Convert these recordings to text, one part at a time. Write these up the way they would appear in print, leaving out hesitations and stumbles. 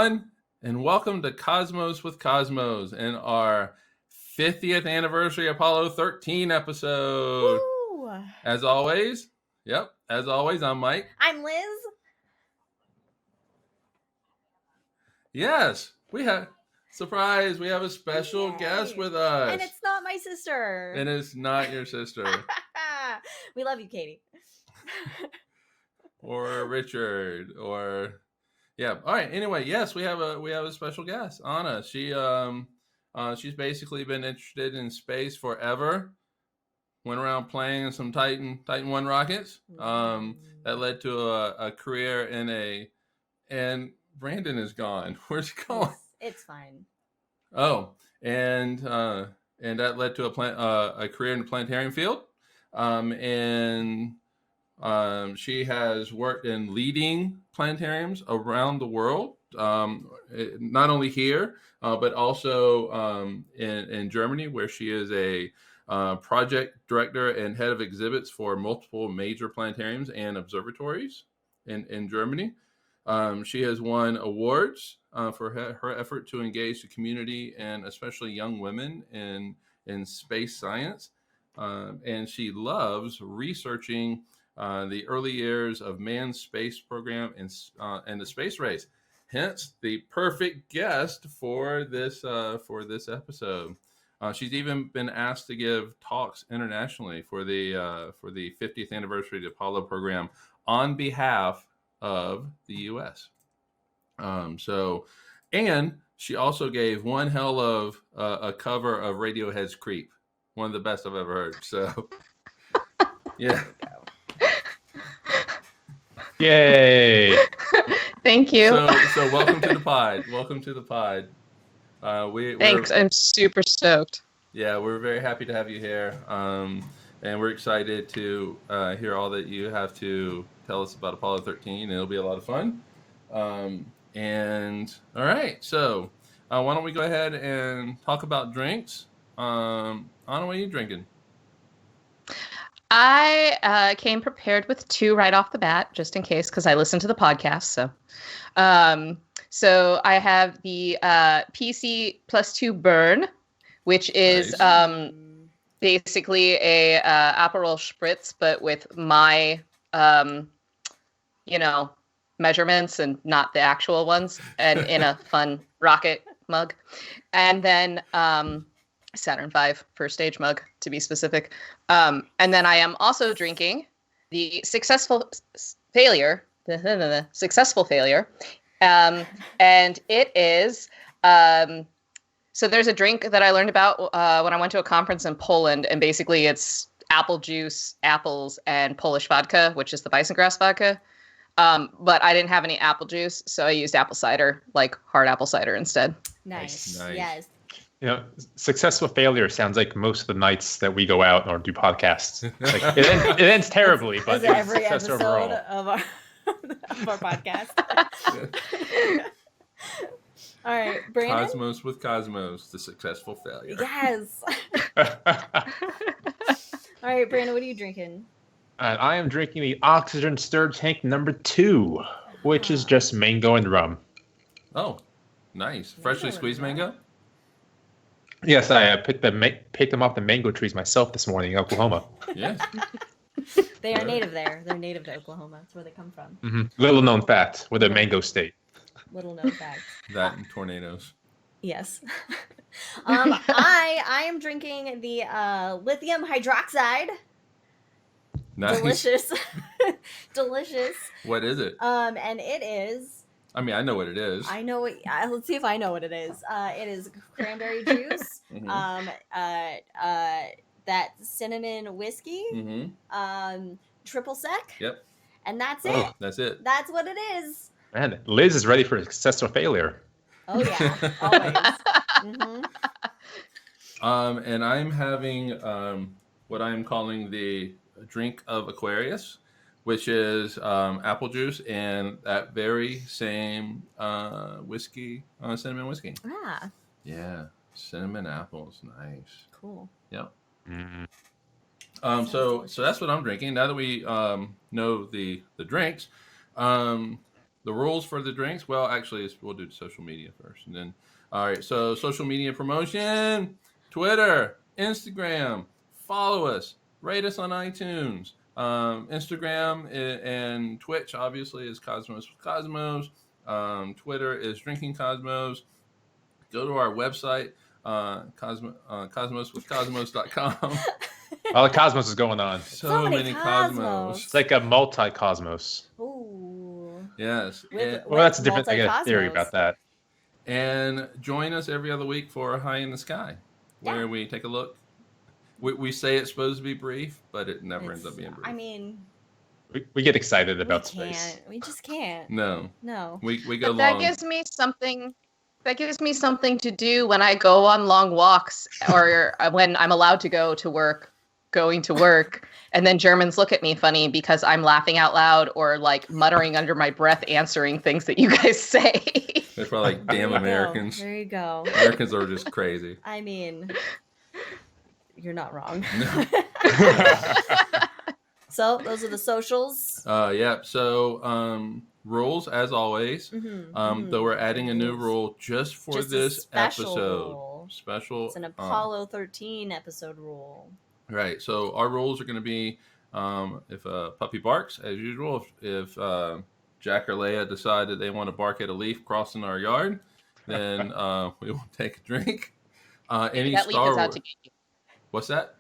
everyone, and welcome to Cosmos with Cosmos and our 50th anniversary Apollo 13 episode. Woo! As always, I'm Mike. I'm Liz. Yes, we have a special guest with us. And it's not my sister. And it's not your sister. We love you, Katie. Or Richard, or yeah. All right. Anyway, yes, we have a special guest, Anna. She's basically been interested in space forever. Went around playing in some Titan 1 rockets. That led to a career and Brandon is gone. Where's he going? It's fine. Oh, and that led to a career in the planetarian field. She has worked in leading planetariums around the world, not only here, but also in Germany, where she is a project director and head of exhibits for multiple major planetariums and observatories in Germany. She has won awards for her effort to engage the community and especially young women in space science. And she loves researching the early years of manned space program and the space race. Hence, the perfect guest for this episode. She's even been asked to give talks internationally for the 50th anniversary of the Apollo program on behalf of the U.S. And she also gave one hell of a cover of Radiohead's "Creep," one of the best I've ever heard. So, yeah. Yay! Thank you. So welcome to the pod. Welcome to the pod. Thanks. I'm super stoked. Yeah, we're very happy to have you here, and we're excited to hear all that you have to tell us about Apollo 13. It'll be a lot of fun. And all right, so why don't we go ahead and talk about drinks? Anna, what are you drinking? I came prepared with two right off the bat, just in case, because I listened to the podcast. So I have the PC +2 Burn, which is Nice. Basically a Aperol spritz, but with my measurements and not the actual ones, and in a fun rocket mug, and then Saturn V first stage mug, to be specific. And then I am also drinking the successful failure. And it is, so there's a drink that I learned about when I went to a conference in Poland, and basically it's apple juice, apples, and Polish vodka, which is the bison grass vodka. But I didn't have any apple juice, so I used apple cider, like hard apple cider instead. Nice. Nice. Yes. You know, successful failure sounds like most of the nights that we go out or do podcasts. Like, it ends terribly, but Is it's every success episode overall. of our podcast. All right, Brandon. Cosmos with Cosmos, the successful failure. Yes. All right, Brandon, what are you drinking? And I am drinking the Oxygen Stir Tank number 2, which is just mango and rum. Oh, nice. Freshly squeezed mango? Yes, I picked them off the mango trees myself this morning in Oklahoma. Yes. They are native there. They're native to Oklahoma. That's where they come from. Mm-hmm. Little known fact, we're the mango state. Little known fact. That and tornadoes. Yes. I am drinking the lithium hydroxide. Nice. Delicious. Delicious. What is it? And it is. I mean, I know what it is. I know what. Let's see if I know what it is. It is cranberry juice. Mhm. That cinnamon whiskey. Mm-hmm. Triple sec. Yep. And that's it. Oh, that's it. That's what it is. Man, Liz is ready for success or failure. Oh yeah, always. Mm-hmm. And I'm having what I'm calling the drink of Aquarius, which is apple juice and that very same whiskey, cinnamon whiskey. Ah, Yeah, cinnamon apples, nice. cool. Yep. Mm. So that's what I'm drinking. Now that we know the drinks, the rules for the drinks. Well, actually, we'll do social media first, and then. All right. So social media promotion: Twitter, Instagram. Follow us. Rate us on iTunes. Instagram and Twitch obviously is Cosmos with Cosmos. Twitter is Drinking Cosmos. Go to our website, cosmoswithcosmos.com. All the cosmos is going on. So many cosmos. It's like a multi-cosmos. Ooh. Yes. With Well, that's a different. I got a theory multi-cosmos. about that. And join us every other week for High in the Sky, where Yeah. we take a look. We say it's supposed to be brief, but it never ends up being brief. I mean, We get excited about we space. can't. We just can't. No. We go But that long. gives me something. That gives me something to do when I go on long walks, or when I'm allowed to go to work, going to work, and then Germans look at me funny because I'm laughing out loud or like muttering under my breath, answering things that you guys say. They're probably like, damn Americans. There you go. Americans are just crazy. I mean, you're not wrong. No. So those are the socials. Yeah. So rules as always. Though we're adding a new rule just for Just a this special episode. rule. Special. It's an Apollo 13 episode rule. Right. So our rules are going to be if a puppy barks, as usual. If Jack or Leia decide that they want to bark at a leaf crossing our yard, then we will take a drink. Any That leaf Star is out Wars. to get you. What's that?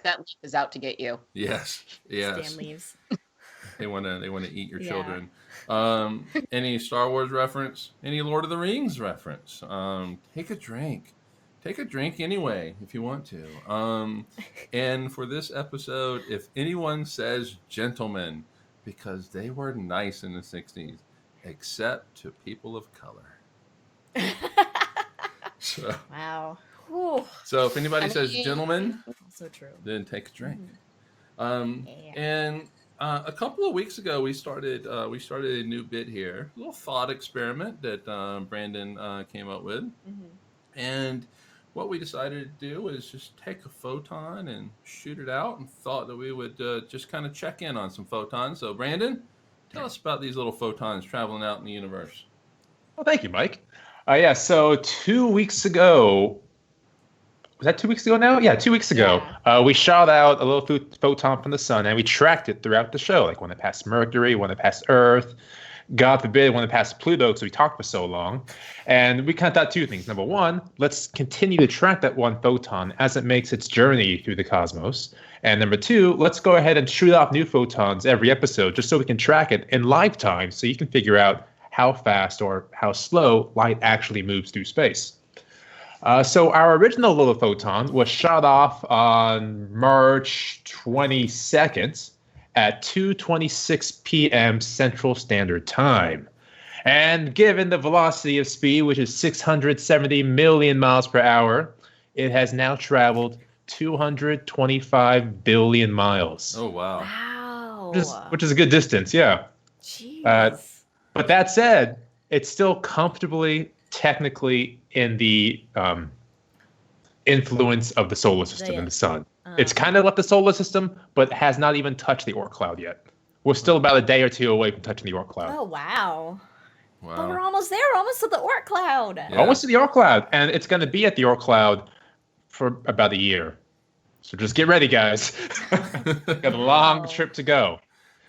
That leaf is out to get you. Yes. Yes. Stan leaves. They want to eat your Yeah. children. Any Star Wars reference? Any Lord of the Rings reference? Take a drink. Take a drink anyway if you want to. And for this episode, if anyone says gentlemen, because they were nice in the 60s, except to people of color. Wow. Whew. So if anybody says gentlemen, Also true. then take a drink. Yeah. And a couple of weeks ago, we started a new bit here, a little thought experiment that Brandon came up with, and what we decided to do is just take a photon and shoot it out, and thought that we would just kind of check in on some photons. So, Brandon, tell us about these little photons traveling out in the universe. Well, thank you, Mike. Yeah, so 2 weeks ago, was that 2 weeks ago now? Yeah, 2 weeks ago, we shot out a little photon from the sun, and we tracked it throughout the show, like when it passed Mercury, when it passed Earth, God forbid, when it passed Pluto, because we talked for so long. And we kind of thought two things. Number one, let's continue to track that one photon as it makes its journey through the cosmos. And number two, let's go ahead and shoot off new photons every episode just so we can track it in lifetime so you can figure out how fast or how slow light actually moves through space. So our original little photon was shot off on March 22nd at 2:26 p.m. Central Standard Time. And given the velocity of speed, which is 670 million miles per hour, it has now traveled 225 billion miles. Oh, wow. Wow. Which is a good distance, yeah. Jeez. But that said, it's still comfortably, technically in the influence of the solar system and the sun. It's kind of left the solar system, but has not even touched the Oort cloud yet. We're still about a day or two away from touching the Oort cloud. Oh, wow. Wow. But we're almost there. We're almost to the Oort cloud. Yeah. Almost to the Oort cloud, and it's going to be at the Oort cloud for about a year. So just get ready, guys. Got a long trip to go.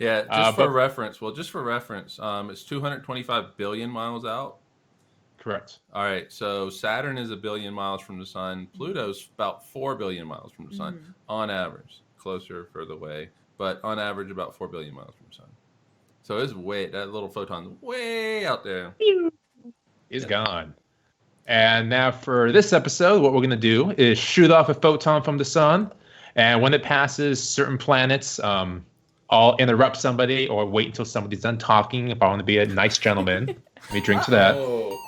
Yeah, just for reference. Well, just for reference, it's 225 billion miles out. Correct. All right, so Saturn is 1 billion miles from the sun. Pluto's about 4 billion miles from the sun on average. Closer, further away, but on average about 4 billion miles from the sun. So it's that little photon's way out there. Is gone. And now for this episode, what we're going to do is shoot off a photon from the sun, and when it passes certain planets, I'll interrupt somebody or wait until somebody's done talking if I want to be a nice gentleman. Let me drink to that. Oh.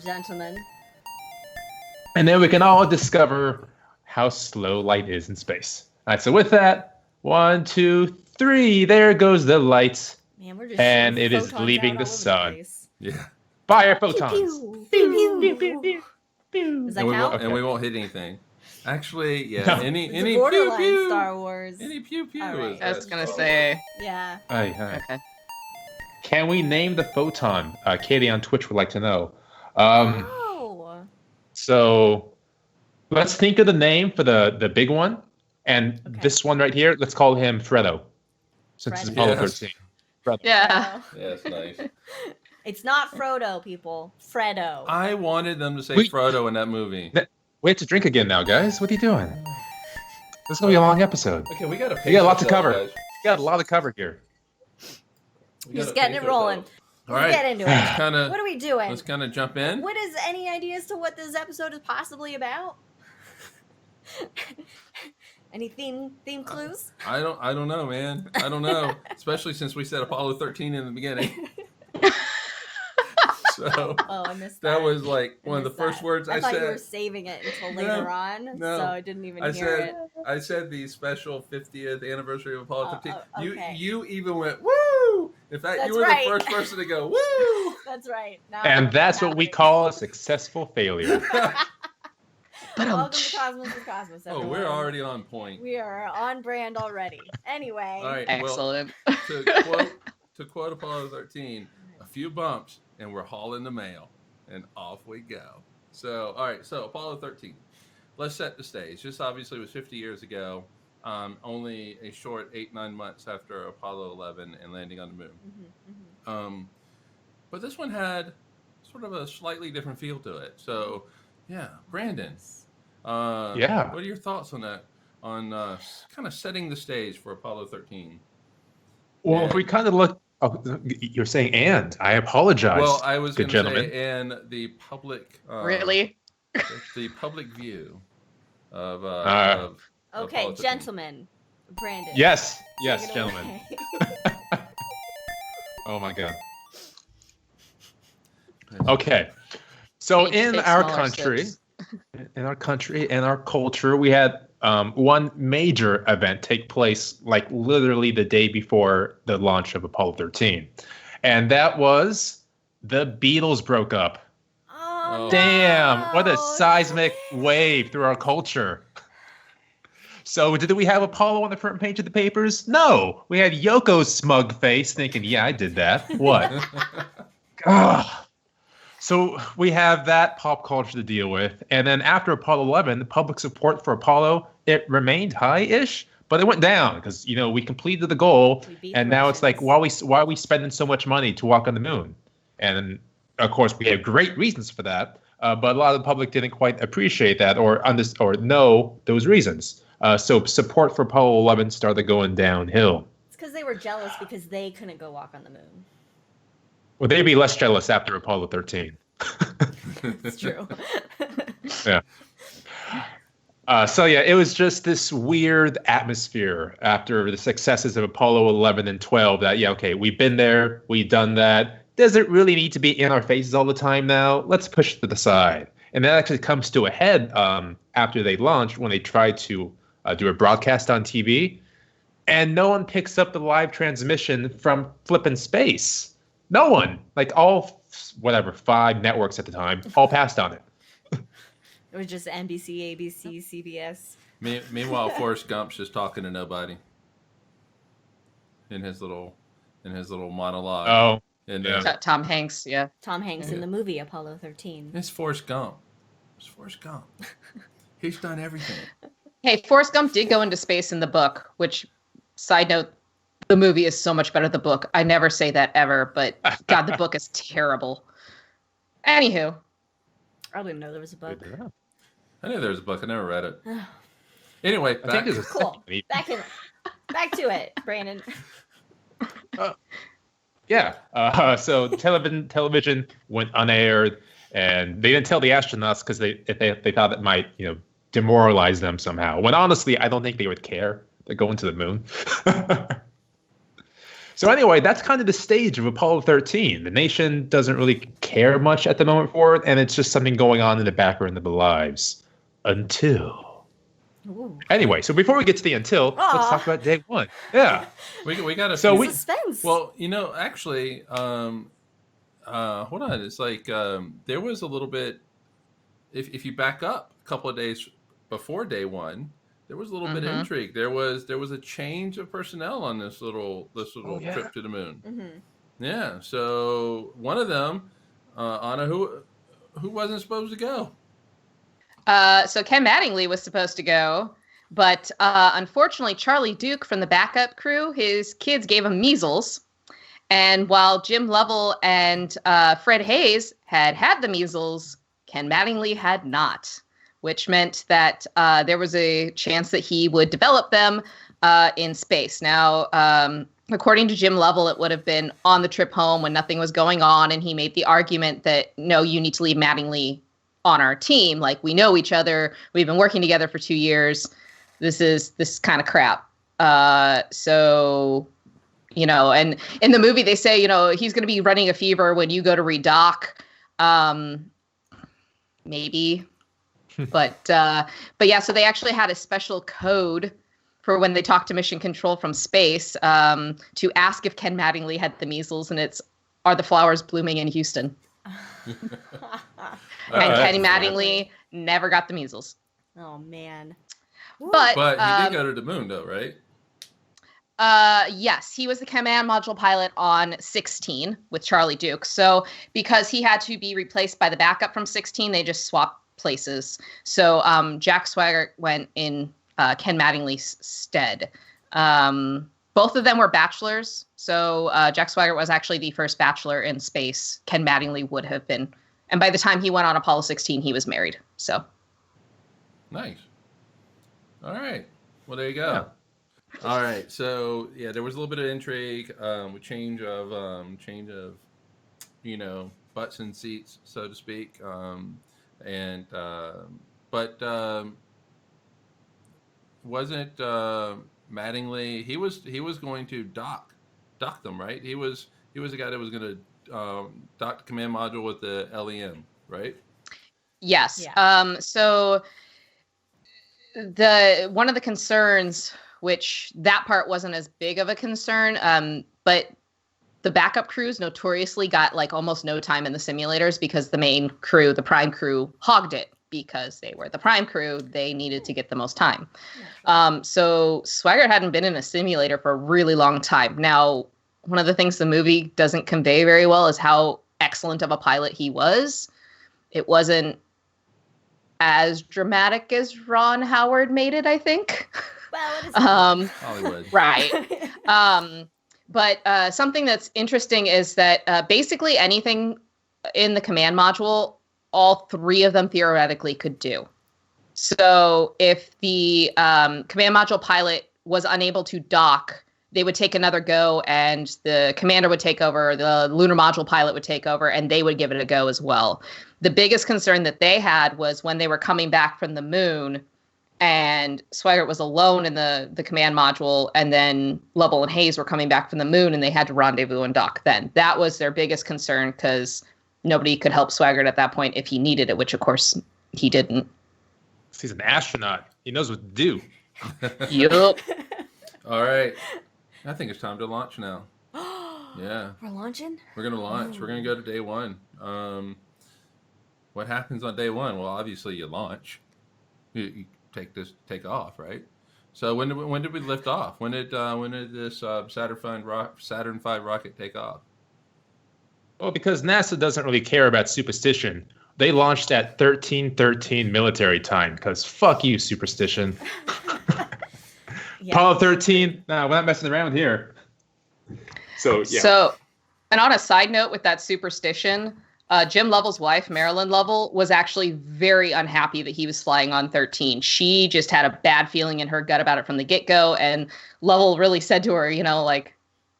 Gentlemen. And then we can all discover how slow light is in space. All right, so with that, 1, 2, 3, there goes the light. Man, we're just And shooting it is photons leaving out the all over sun. place. Yeah. Fire photons. Pew, pew, pew, pew, pew, pew. Does that count? And we won't hit anything. Actually, yeah. No. Any It's pew borderline pew. Star Wars. Any pew pew. All right. is- I was gonna that's- say. Yeah. Aye, aye. Okay. Can we name the photon? Katie on Twitch would like to know. Oh. So let's think of the name for the big one. And this one right here, let's call him Fredo. Since it's Apollo 13. Fredo. Yeah. Yes, nice. It's not Frodo, people. Fredo. I wanted them to say We- Frodo in that movie. We have to drink again now, guys. What are you doing? This is going to be a long episode. Okay, we got to. We got a lot to cover. We got a lot to cover here. Just getting it rolling. All Let's right. get into it. Kinda, What are we doing? let's kind of jump in. What is any ideas to what this episode is possibly about? Any theme clues? I don't know, man. I don't know. Especially since we said Apollo 13 in the beginning. So Oh, I missed that. that was like one of the first words I thought you were said. saving it until No, later on, no. so I didn't even I hear said it. I said the special 50th anniversary of Apollo 13. okay. You even went woo. In fact, That's you were right. the first person to go woo. That's right. Now And that's what we happening. call a successful failure. Welcome to Cosmos with Cosmos. Oh, Everyone. we're already on point. We are on brand already. Anyway. All right. Excellent. Well, to quote Apollo 13, a few bumps and we're hauling the mail, and off we go. So, all right. So Apollo 13. Let's set the stage. This obviously was 50 years ago. Only a short 8-9 months after Apollo 11 and landing on the moon. Mhm, mhm. But this one had sort of a slightly different feel to it. So, yeah, Brandon. Yeah. What are your thoughts on that? On kind of setting the stage for Apollo 13? Well, if we kind of look, you're saying "and." I apologize. Well, I was good going to gentlemen. say, and the public, Really? the public view of Okay, Apollo 13. gentlemen. Brandon. Yes, take yes, it gentlemen. away. Oh my God. Okay, so Need to in take our smaller country, sips. in our culture, we had one major event take place, like literally the day before the launch of Apollo 13, and that was the Beatles broke up. Oh, no. Damn, what a seismic wave through our culture. So did we have Apollo on the front page of the papers? No. We had Yoko's smug face thinking, yeah, I did that. What? Ugh. So we have that pop culture to deal with. And then after Apollo 11, the public support for Apollo, it remained high-ish, but it went down because, we completed the goal. We beat And the now it's like, Russians. why are we spending so much money to walk on the moon? And of course, we have great reasons for that. But a lot of the public didn't quite appreciate that or know those reasons. So support for Apollo 11 started going downhill. It's because they were jealous because they couldn't go walk on the moon. Well, they'd be less jealous after Apollo 13. It's true. Yeah. So yeah, it was just this weird atmosphere after the successes of Apollo 11 and 12 that, yeah, okay, we've been there, we've done that. Does it really need to be in our faces all the time now? Let's push it to the side. And that actually comes to a head after they launched when they tried to do a broadcast on TV. And no one picks up the live transmission from flippin' space. No one. Like all, 5 networks at the time, all passed on it. It was just NBC, ABC, CBS. Meanwhile, Forrest Gump's just talking to nobody in his little monologue. Oh, And yeah. Tom Hanks, yeah. Tom Hanks in Yeah. the movie Apollo 13. it's Forrest Gump. It's Forrest Gump. He's done everything. Hey, Forrest Gump did go into space in the book, which, side note, the movie is so much better than the book. I never say that ever, but God, the book is terrible. Anywho, I don't even know there was a book. I knew there was a book. I never read it. Anyway, I think there's a Cool. second. Back to it, Brandon. Yeah. So television went unaired, and they didn't tell the astronauts because they thought it might demoralize them somehow. When honestly, I don't think they would care. They're going to the moon. So anyway, that's kind of the stage of Apollo 13. The nation doesn't really care much at the moment for it, and it's just something going on in the background of the lives until. Ooh. Anyway, so before we get to the until, let's talk about day one. Yeah. we got a So few- we- Suspense. Well, actually, hold on. It's like there was a little bit. If you back up a couple of days before day one, there was a little bit of Mhm. intrigue. There was a change of personnel on this little yeah. trip to the moon. Mm-hmm. Yeah. So one of them, Anna, who wasn't supposed to go? So Ken Mattingly was supposed to go, but unfortunately, Charlie Duke from the backup crew, his kids gave him measles. And while Jim Lovell and Fred Hayes had the measles, Ken Mattingly had not, which meant that there was a chance that he would develop them in space. Now, according to Jim Lovell, it would have been on the trip home when nothing was going on, and he made the argument that, no, you need to leave Mattingly on our team. Like, we know each other. We've been working together for 2 years. This is kind of crap. So, you know, and in the movie they say, you know, he's going to be running a fever when you go to redock. Maybe. But yeah, so they actually had a special code for when they talked to Mission Control from space to ask if Ken Mattingly had the measles, and it's, are the flowers blooming in Houston? And Ken Mattingly never got the measles. Oh, man. But he did go to the moon, though, right? Yes, he was the command module pilot on 16 with Charlie Duke. So because he had to be replaced by the backup from 16, they just swapped places. So Jack Swigert went in Ken Mattingly's stead. Both of them were bachelors. So Jack Swigert was actually the first bachelor in space. Ken Mattingly would have been. And by the time he went on Apollo 16, he was married. So nice. All right. Well, there you go. Yeah. All right. So yeah, there was a little bit of intrigue, with change of you know, butts and seats, so to speak. But wasn't Mattingly? He was going to dock them, right? He was the guy that was going to dock the command module with the LEM, right? Yes. Yeah. So one of the concerns, which that part wasn't as big of a concern, but the backup crews notoriously got like almost no time in the simulators because the main crew, the prime crew, hogged it because they were the prime crew. They needed to get the most time. So Swigert hadn't been in a simulator for a really long time. Now, one of the things the movie doesn't convey very well is how excellent of a pilot he was. It wasn't as dramatic as Ron Howard made it, I think. Well, it is Hollywood. Right. But something that's interesting is that basically anything in the command module, all three of them theoretically could do. So if the command module pilot was unable to dock, they would take another go, and the commander would take over, the lunar module pilot would take over, and they would give it a go as well. The biggest concern that they had was when they were coming back from the moon, and Swigert was alone in the command module, and then Lovell and Hayes were coming back from the moon, and they had to rendezvous and dock then. That was their biggest concern, because nobody could help Swigert at that point if he needed it, which, of course, he didn't. He's an astronaut. He knows what to do. Yup. All right. I think it's time to launch now. Yeah. We're launching? We're going to launch. Oh. We're going to go to day one. What happens on day one? Well, obviously you launch. You take off, right? So when did we lift off? When did this Saturn V rocket take off? Well, because NASA doesn't really care about superstition. They launched at 1313 military time, because fuck you, superstition. Yeah. Apollo 13, nah, we're not messing around here. So, yeah. So, and on a side note with that superstition, Jim Lovell's wife, Marilyn Lovell, was actually very unhappy that he was flying on 13. She just had a bad feeling in her gut about it from the get-go, and Lovell really said to her, you know, like,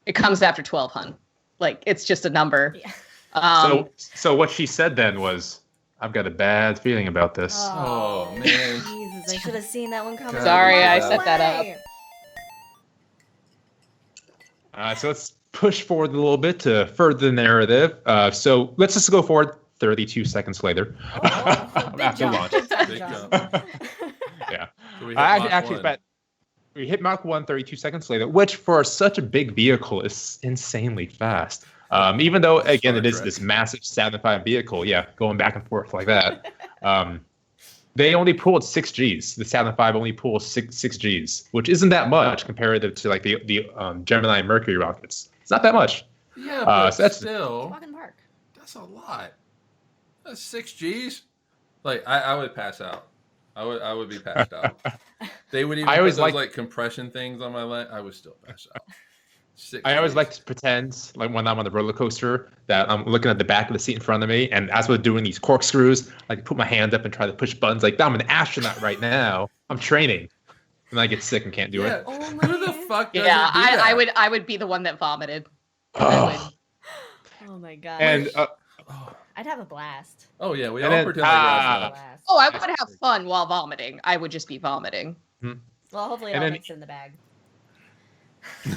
it comes after 12, hun. Like, it's just a number. Yeah. So what she said then was, I've got a bad feeling about this. Oh, man. Jesus, I should have seen that one coming. Sorry, I set that up. So let's push forward a little bit to further the narrative. So let's just go forward 32 seconds later. After launch. Big jump. Yeah. So we hit Mach 1. We hit Mach 1 32 seconds later, which for such a big vehicle is insanely fast. Even though, again, it is this massive Saturn V vehicle, yeah, going back and forth like that. They only pulled 6 Gs. The Saturn V only pulls 6 Gs, which isn't that much comparative to like the Gemini and Mercury rockets. It's not that much. Yeah, but So that's still, Walk in the park. that's a lot. That's 6 G's. Like I would pass out. I would be passed out. They would even I put always those like compression things on my leg. I would still pass out. 6 I always G's. like to pretend, like when I'm on the roller coaster, that I'm looking at the back of the seat in front of me, and as we're doing these corkscrews, like put my hand up and try to push buttons, like I'm an astronaut right now. I'm training, and I get sick and can't do it. Oh Who the my- fuck doesn't Yeah, do that? I would be the one that vomited. Oh. Oh my god. And Oh, I'd have a blast. oh yeah, we And all then- pretend like I'd that's have a not. blast. Oh, I would have fun while vomiting. I would just be vomiting. Well, hopefully it and all then- makes it in the bag.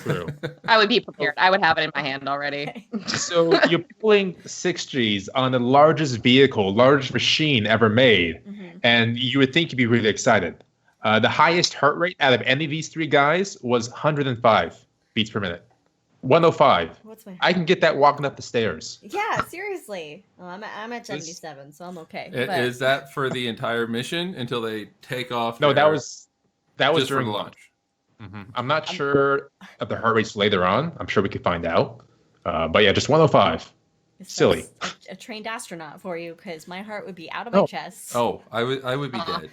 true. I would be prepared. I would have it in my hand already. So you're pulling 6 Gs on the largest vehicle, largest machine ever made, Mhm. and you would think you'd be really excited. The highest heart rate out of any of these 3 guys was 105 beats per minute. 105. What's my? I can get that walking up the stairs. Yeah, seriously. Well, I'm at 77, so I'm okay. I- But Is that for the entire mission until they take off? No, that their- was just for during the launch. launch. I'm not sure of the heart rates later on. I'm sure we could find out. But yeah, just 105. it's silly. A trained astronaut for you, because my heart would be out of my Oh. chest. Oh, I would be dead.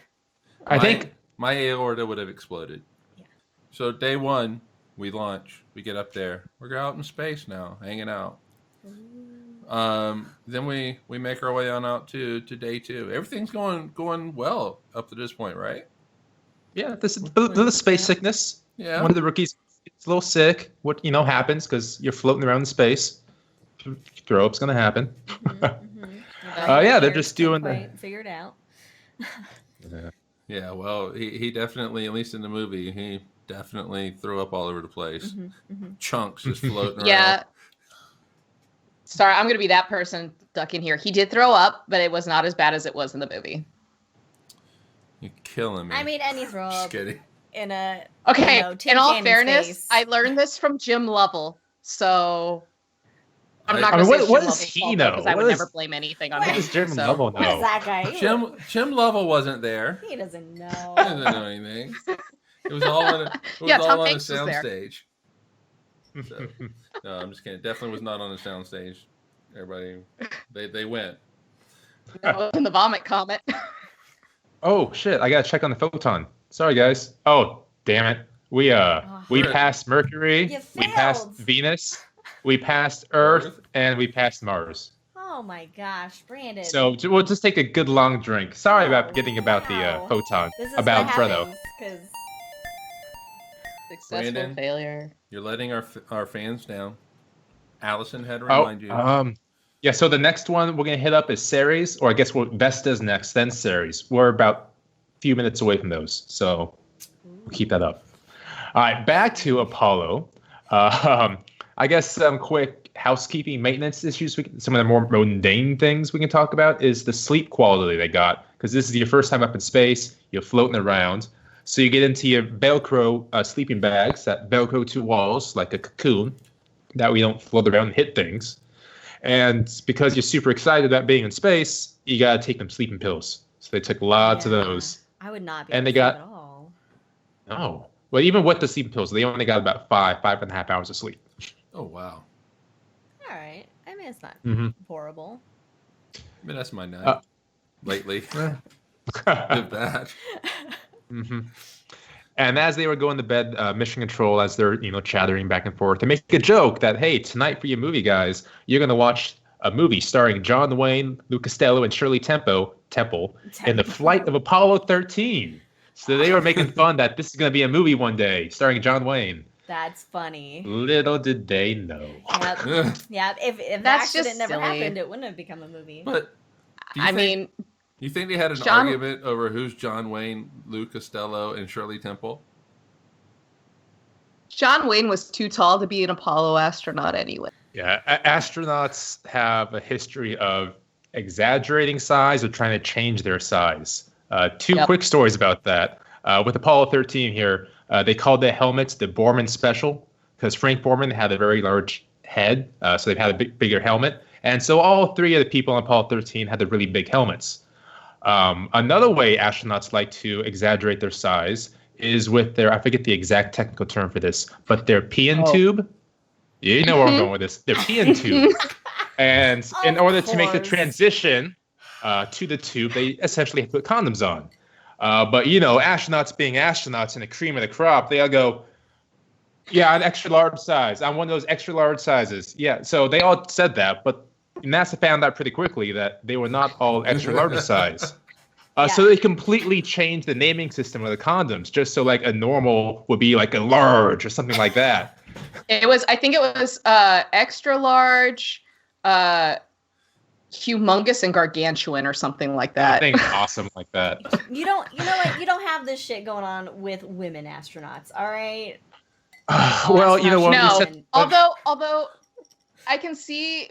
I think my aorta would have exploded. Yeah. So day 1, we launch. We get up there. We're out in space now, hanging out. Then we make our way on out to day 2. Everything's going well up to this point, right? yeah, this is the space sickness. Yeah. One of the rookies gets a little sick. What happens because you're floating around in space. Throw up's gonna happen. Yeah, they're just doing the. Figured out. Yeah. Well, he definitely, at least in the movie, he definitely threw up all over the place. Chunks just floating Yeah. around. Sorry, I'm going to be that person stuck in here. He did throw up, but it was not as bad as it was in the movie. You're killing me. I mean, any throw Just up kidding. in a Okay, you know, tin in all can fairness, space. I learned this from Jim Lovell. So I'm not I going mean, to say what Jim does Lovell's he fault, know? because I What would is- never blame anything on What him. What does Jim so. Lovell what is know? that guy? Jim Lovell wasn't there. He doesn't know. He doesn't know anything. It was all on a, Yeah, Tom on a Hanks was there. soundstage. So, no, I'm just kidding. Definitely was not on a soundstage. Everybody, they went. That was in the vomit comment. Oh shit! I gotta check on the photon. Sorry guys. Oh damn it. We Good. passed Mercury. You We passed failed. Venus. We passed Earth, Earth. and we passed Mars. Oh my gosh, Brandon. So we'll just take a good long drink. Sorry about getting about the Wow. photon. this is About what Fredo. happens, 'cause Successful Brandon? failure. You're letting our fans down. Allison had to Oh, remind you. yeah. So the next one we're gonna hit up is Ceres, or I guess what Vesta's next, then Ceres. We're about a few minutes away from those, so we'll keep that up. All right, back to Apollo. I guess some quick housekeeping maintenance issues. Some of the more mundane things we can talk about is the sleep quality they got, because this is your first time up in space. You're floating around, so you get into your Velcro sleeping bags that Velcro to walls like a cocoon. That we don't float around and hit things. And because you're super excited about being in space, you gotta take them sleeping pills. So they took lots of Yeah. those. I would not be And they able to got- sleep at all. Oh. Well, even with the sleeping pills, they only got about 5.5 hours of sleep. Oh wow. All right. I mean, it's not Mm-hmm. horrible. I mean, that's my night Uh, lately. If that. Mm-hmm. And as they were going to bed, Mission Control, as they're chattering back and forth, they make a joke that, hey, tonight for your movie, guys, you're gonna watch a movie starring John Wayne, Lou Costello, and Shirley Temple in the flight of Apollo 13. So they were making fun that this is gonna be a movie one day starring John Wayne. That's funny. Little did they know. Yep. Yeah. If the That's just accident never silly. happened, it wouldn't have become a movie. But do you I think- mean, you think they had an John- argument over who's John Wayne, Lou Costello, and Shirley Temple? John Wayne was too tall to be an Apollo astronaut anyway. Yeah, astronauts have a history of exaggerating size or trying to change their size. Two Yep. quick stories about that. With Apollo 13 here, they called the helmets the Borman Special because Frank Borman had a very large head, so they had a bigger helmet. And so all three of the people on Apollo 13 had the really big helmets. Another way astronauts like to exaggerate their size is with their, I forget the exact technical term for this, but their PN tube. Yeah, you know where I'm going with this. They're peeing tubes. And in Of order to make the course. transition to the tube, they essentially have to put condoms on. But, you know, astronauts being astronauts and the cream of the crop, they all go, yeah, an extra large size. I'm one of those extra large sizes. Yeah, so they all said that, but NASA found out pretty quickly that they were not all extra large size. So they completely changed the naming system of the condoms, just so like a normal would be like a large or something like that. I think it was extra large, humongous, and gargantuan or something like that. I think awesome like that. You know what? You don't have this shit going on with women astronauts, all right? Well, you know what? No, said- although I can see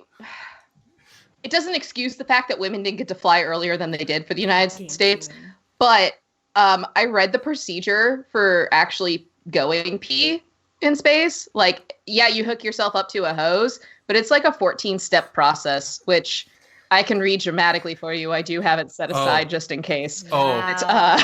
it doesn't excuse the fact that women didn't get to fly earlier than they did for the United States. But I read the procedure for actually going pee in space. Like, yeah, you hook yourself up to a hose, but it's like a 14-step process, which I can read dramatically for you. I do have it set aside just in case. It's,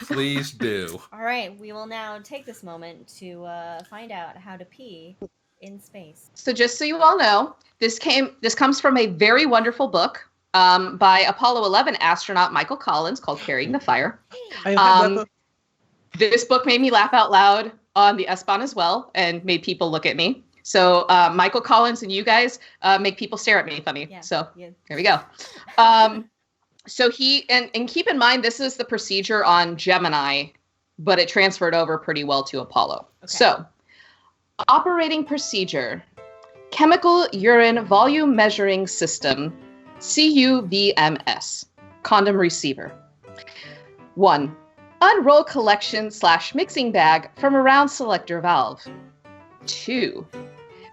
Please do. All right, we will now take this moment to find out how to pee in space. So just so you all know, this comes from a very wonderful book by Apollo 11 astronaut Michael Collins called Carrying the Fire. This book made me laugh out loud on the S-Bahn as well and made people look at me. So Michael Collins and you guys make people stare at me funny. Yeah, so yeah. there we go. So and keep in mind, this is the procedure on Gemini, but it transferred over pretty well to Apollo. Okay. So operating procedure, chemical urine volume measuring system, CUVMS, condom receiver. 1. Unroll collection/mixing bag from around selector valve. 2.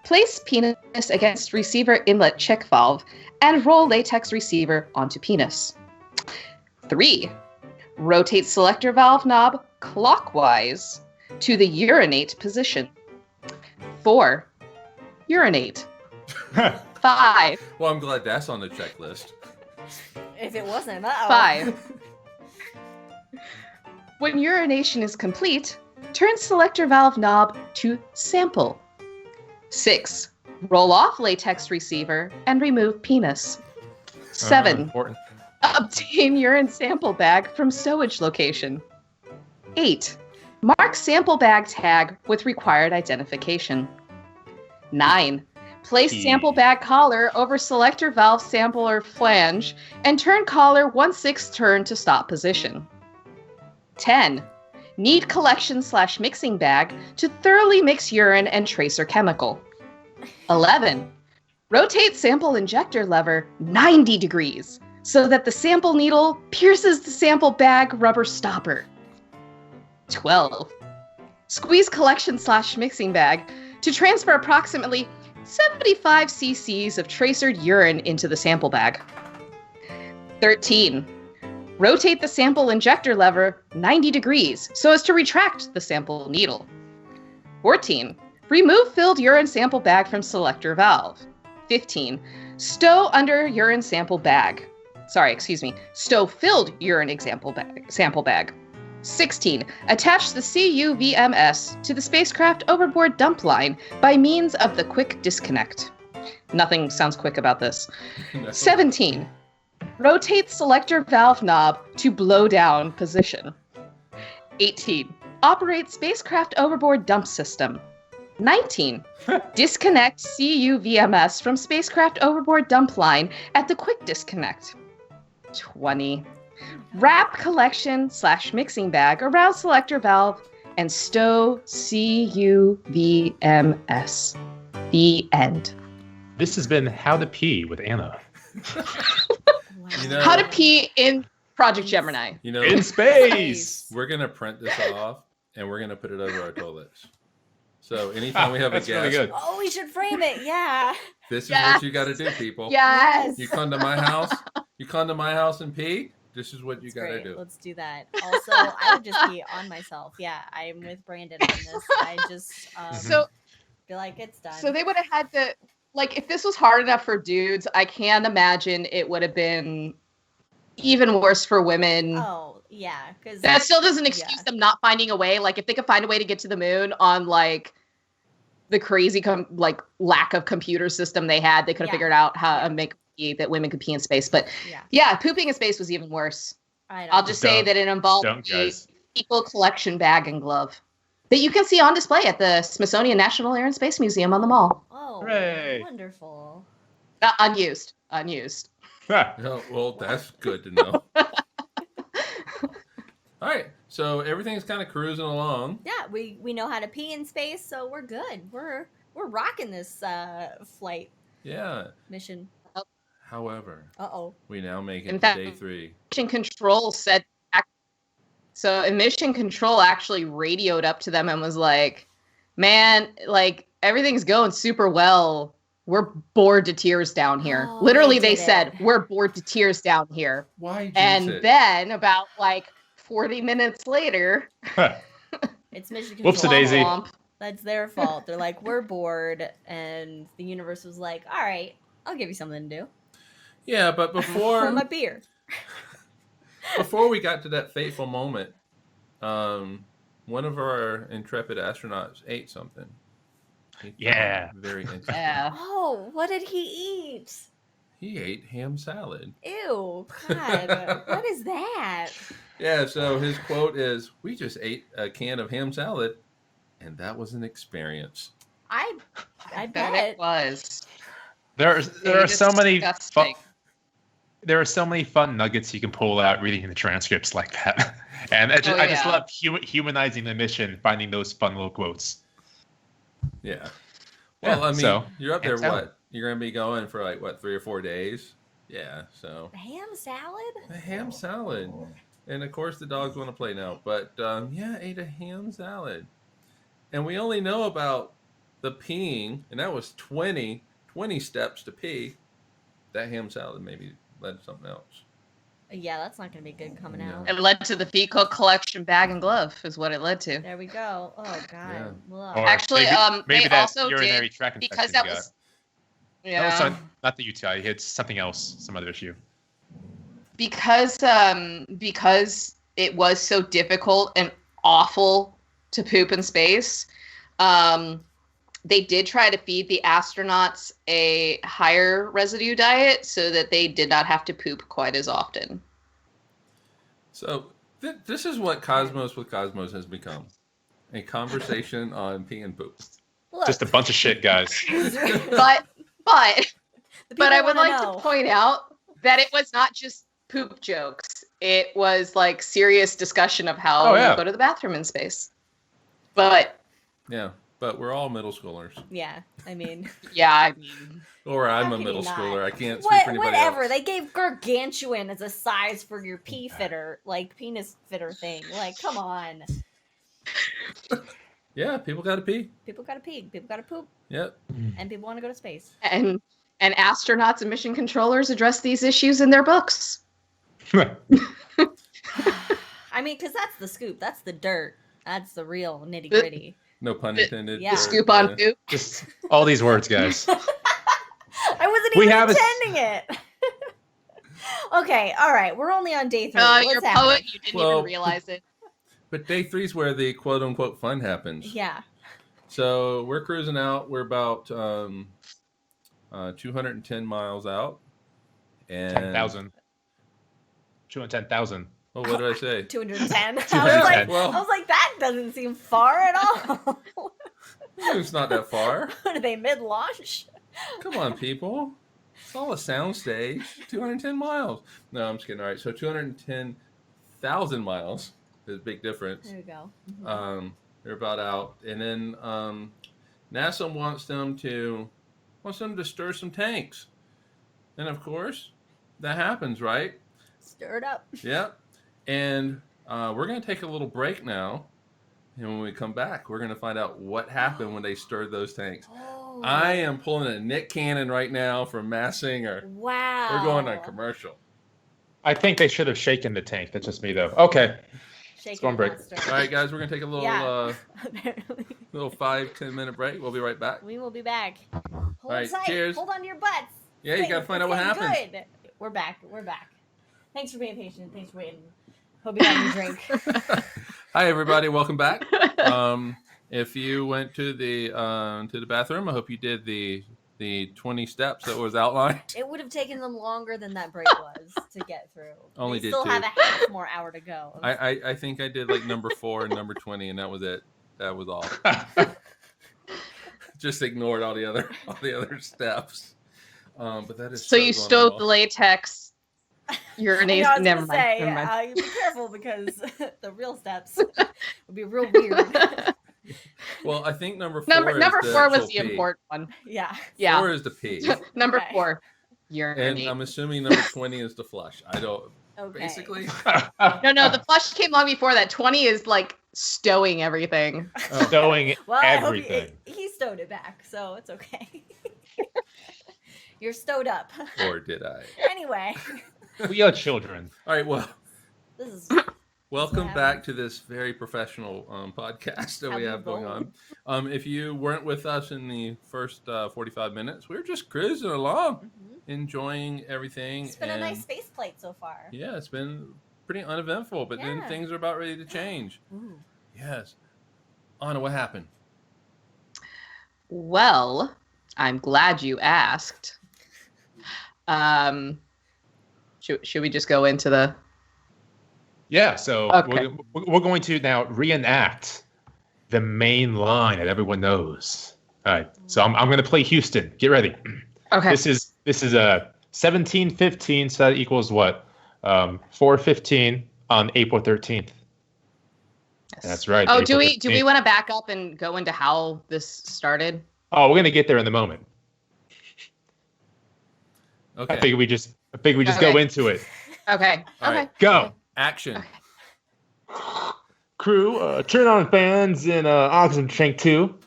Place penis against receiver inlet check valve and roll latex receiver onto penis. 3. Rotate selector valve knob clockwise to the urinate position. 4. Urinate. 5. Well, I'm glad that's on the checklist. If it wasn't, uh-oh. 5. When urination is complete, turn selector valve knob to sample. 6. Roll off latex receiver and remove penis. 7. Important. Obtain urine sample bag from stowage location. 8. Mark sample bag tag with required identification. 9. Place sample bag collar over selector valve sampler flange and turn collar 1/6 turn to stop position. 10. Knead collection/mixing bag to thoroughly mix urine and tracer chemical. 11. Rotate sample injector lever 90 degrees so that the sample needle pierces the sample bag rubber stopper. 12. Squeeze collection/mixing bag to transfer approximately 75 cc's of tracered urine into the sample bag. 13. Rotate the sample injector lever 90 degrees so as to retract the sample needle. 14. Remove filled urine sample bag from selector valve. 15. Stow under urine sample bag. Stow filled urine sample bag. 16. Attach the CUVMS to the spacecraft overboard dump line by means of the quick disconnect. Nothing sounds quick about this. 17. Rotate selector valve knob to blow down position. 18. Operate spacecraft overboard dump system. 19. Disconnect CUVMS from spacecraft overboard dump line at the quick disconnect. 20. Wrap collection/mixing bag around selector valve and stow CUVMS. The end. This has been How to Pee with Anna. You know, How to pee in Project Gemini. You know, In space! we're gonna print this off and we're gonna put it over our toilets. So anytime we have a That's really guest, good. Oh, we should frame it. Yeah. this is Yes. what you got to do, people. Yes. You come to my house. You come to my house and pee. This is what you That's got to great. do. Let's do that. Also, I would just be on myself. Yeah, I'm with Brandon on this. I just So feel like it's done. So they would have had to, like, if this was hard enough for dudes, I can't imagine it would have been even worse for women. Oh, yeah. Because That still doesn't excuse them not finding a way. Like, if they could find a way to get to the moon on, like, the crazy lack of computer system they had. They could have figured out how to make that women could pee in space. But yeah, pooping in space was even worse. I'll just say that it involved a fecal collection bag and glove that you can see on display at the Smithsonian National Air and Space Museum on the Mall. Oh, hooray. Wonderful. Unused. Oh, well, that's good to know. All right, so everything's kind of cruising along. Yeah, we know how to pee in space, so we're good. We're rocking this flight. Yeah. Mission. However, we now make it to day 3. Mission Control said. So Mission Control actually radioed up to them and was like, "Man, like everything's going super well. We're bored to tears down here." Literally, they said, "We're bored to tears down here." Why? And then about 40 minutes later, it's Mission Control. Whoopsie-daisy. That's their fault. They're like, we're bored, and the universe was like, all right, I'll give you something to do. Yeah, but before my beer. Before we got to that fateful moment, one of our intrepid astronauts ate something. Very interesting. Yeah. Oh, what did he eat? He ate ham salad. Ew, God, what is that? Yeah, so his quote is, "We just ate a can of ham salad, and that was an experience." I bet it was. There are so many there are so many fun nuggets you can pull out reading the transcripts like that. And I just love humanizing the mission, finding those fun little quotes. Yeah. Well, I mean, so, you're up there, what? You're going to be going for 3 or 4 days? Yeah, so. A ham salad? A ham salad. And of course the dogs want to play now. But ate a ham salad. And we only know about the peeing, and that was 20 steps to pee. That ham salad maybe led to something else. Yeah, that's not going to be good coming out. It led to the fecal collection bag and glove is what it led to. There we go. Oh, God. Yeah. Actually, maybe they also urinary did, tract because that was... Yeah. No, not the UTI. It's something else, some other issue. Because it was so difficult and awful to poop in space, they did try to feed the astronauts a higher residue diet so that they did not have to poop quite as often. So this is what Cosmos with Cosmos has become. A conversation on pee and poop. Look. Just a bunch of shit, guys. But I would like to point out that it was not just poop jokes. It was serious discussion of how you go to the bathroom in space. But we're all middle schoolers. Yeah, I mean. Or I'm a middle schooler. I can't speak for anybody whatever. else. They gave gargantuan as a size for your pee fitter, penis fitter thing. Come on. Yeah, people gotta pee. People gotta pee. People gotta poop. Yep. And people want to go to space. And astronauts and mission controllers address these issues in their books. I mean, because that's the scoop. That's the dirt. That's the real nitty gritty. No pun intended. The scoop on poop. Just all these words, guys. I wasn't even intending it. Okay, all right. We're only on day 3. You're a poet. You didn't even realize it. But day 3 is where the quote-unquote fun happens. Yeah. So we're cruising out. We're about 210 miles out. And 10,000. 210,000. Oh, what did I say? 210. 210. I was like, that doesn't seem far at all. It's not that far. Are they mid-launch? Come on, people. It's all a soundstage. 210 miles. No, I'm just kidding. All right, so 210,000 miles is a big difference. There we go. Mm-hmm. They're about out. And then NASA wants them to stir some tanks. And, of course, that happens, right? Stir it up. Yeah. And we're going to take a little break now. And when we come back, we're going to find out what happened when they stirred those tanks. Oh. I am pulling a Nick Cannon right now from Mass Singer. Wow. We're going on commercial. I think they should have shaken the tank. That's just me, though. Okay. Let's go on break. All right, guys, we're going to take a little little 5-10 minute break. We'll be right back. We will be back. Hold right, tight. cheers. Hold on to your butts. Yeah, you got to find out what happened. Good. We're back. Thanks for being patient. Thanks for waiting. Hope you got your drink. Hi, everybody. Welcome back. And If you went to the bathroom, I hope you did the 20 steps that was outlined. It would have taken them longer than that break was to get through. Only they did still 2. have a half more hour to go. I think I did like number 4 and number 20, and that was it. That was all. Just ignored all the other steps. But that is so you stowed the latex urination. I was never gonna say, mind. be careful because the real steps would be real weird. Well, I think number 4 Number is 4 was the pee. important one. Yeah. 4 is the pee. Number Okay. 4, urinate. And I'm assuming number 20 is the flush. I don't. Okay. Basically. No, the flush came long before that. 20 is like stowing everything. Stowing Well, everything. he stowed it back, so it's okay. You're stowed up. Or did I? Anyway, We are children. All right. Well, this is welcome Yeah. back to this very professional podcast that we How have we going on. If you weren't with us in the first 45 minutes, we were just cruising along, enjoying everything. It's been a nice space plate so far. Yeah, it's been pretty uneventful, but then Yeah. things are about ready to change. Ooh. Yes. Anna, what happened? Well, I'm glad you asked. Should we just go into the... Yeah, so Okay. we're going to now reenact the main line that everyone knows. All right, so I'm going to play Houston. Get ready. Okay. This is 17:15, so that equals what? 4:15 on April 13th. That's right. Oh, April do we 13th. want to back up and go into how this started? Oh, we're going to get there in a moment. Okay. I figure we just go Okay. into it. Okay. All Okay. right. Go. Action. Crew, turn on fans in oxygen tank 2.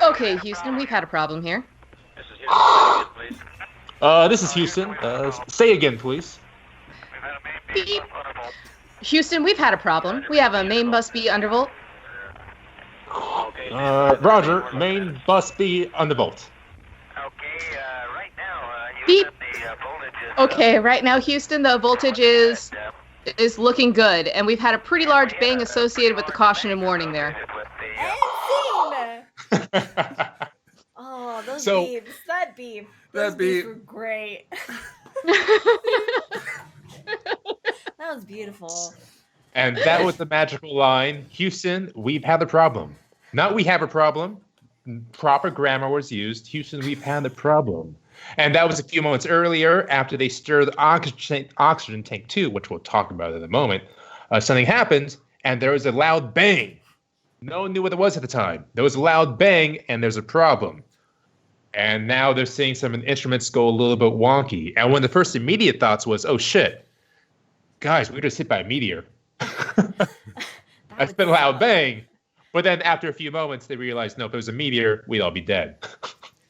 Okay, Houston, we've had a problem here. This is Houston. Say again, please. Beep. Houston, we've had a problem. We have a main bus B undervolt. Roger. Main bus B undervolt. Beep. Okay, right now, Houston, the voltage is looking good, and we've had a pretty large bang associated with the caution and warning there. And scene! Oh, those So- beeps. That beep. That Those beep. beeps were great. That was beautiful. And that was the magical line. Houston, we've had a problem. Not we have a problem. Proper grammar was used. Houston, we've had a problem. And that was a few moments earlier after they stirred the oxygen tank 2, which we'll talk about in a moment. Something happened, and there was a loud bang. No one knew what it was at the time. There was a loud bang, and there's a problem. And now they're seeing some instruments go a little bit wonky. And one of the first immediate thoughts was, oh, shit. Guys, we were just hit by a meteor. That's been a loud bang. But then after a few moments, they realized, no, if it was a meteor, we'd all be dead.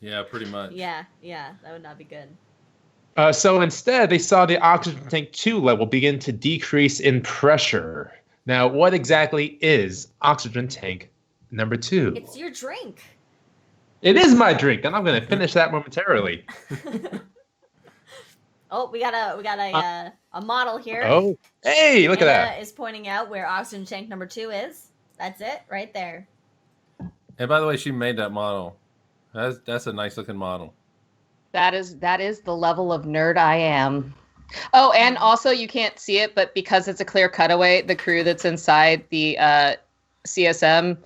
Yeah, pretty much. Yeah, that would not be good. So instead, they saw the oxygen tank 2 level begin to decrease in pressure. Now, what exactly is oxygen tank number 2? It's your drink. It is my drink, and I'm going to finish that momentarily. Oh, we got a model here. Oh, hey, look at Anna that. is pointing out where oxygen tank number 2 is. That's it, right there. And by the way, she made that model. That's a nice looking model. That is the level of nerd I am. Oh, and also you can't see it, but because it's a clear cutaway, the crew that's inside the CSM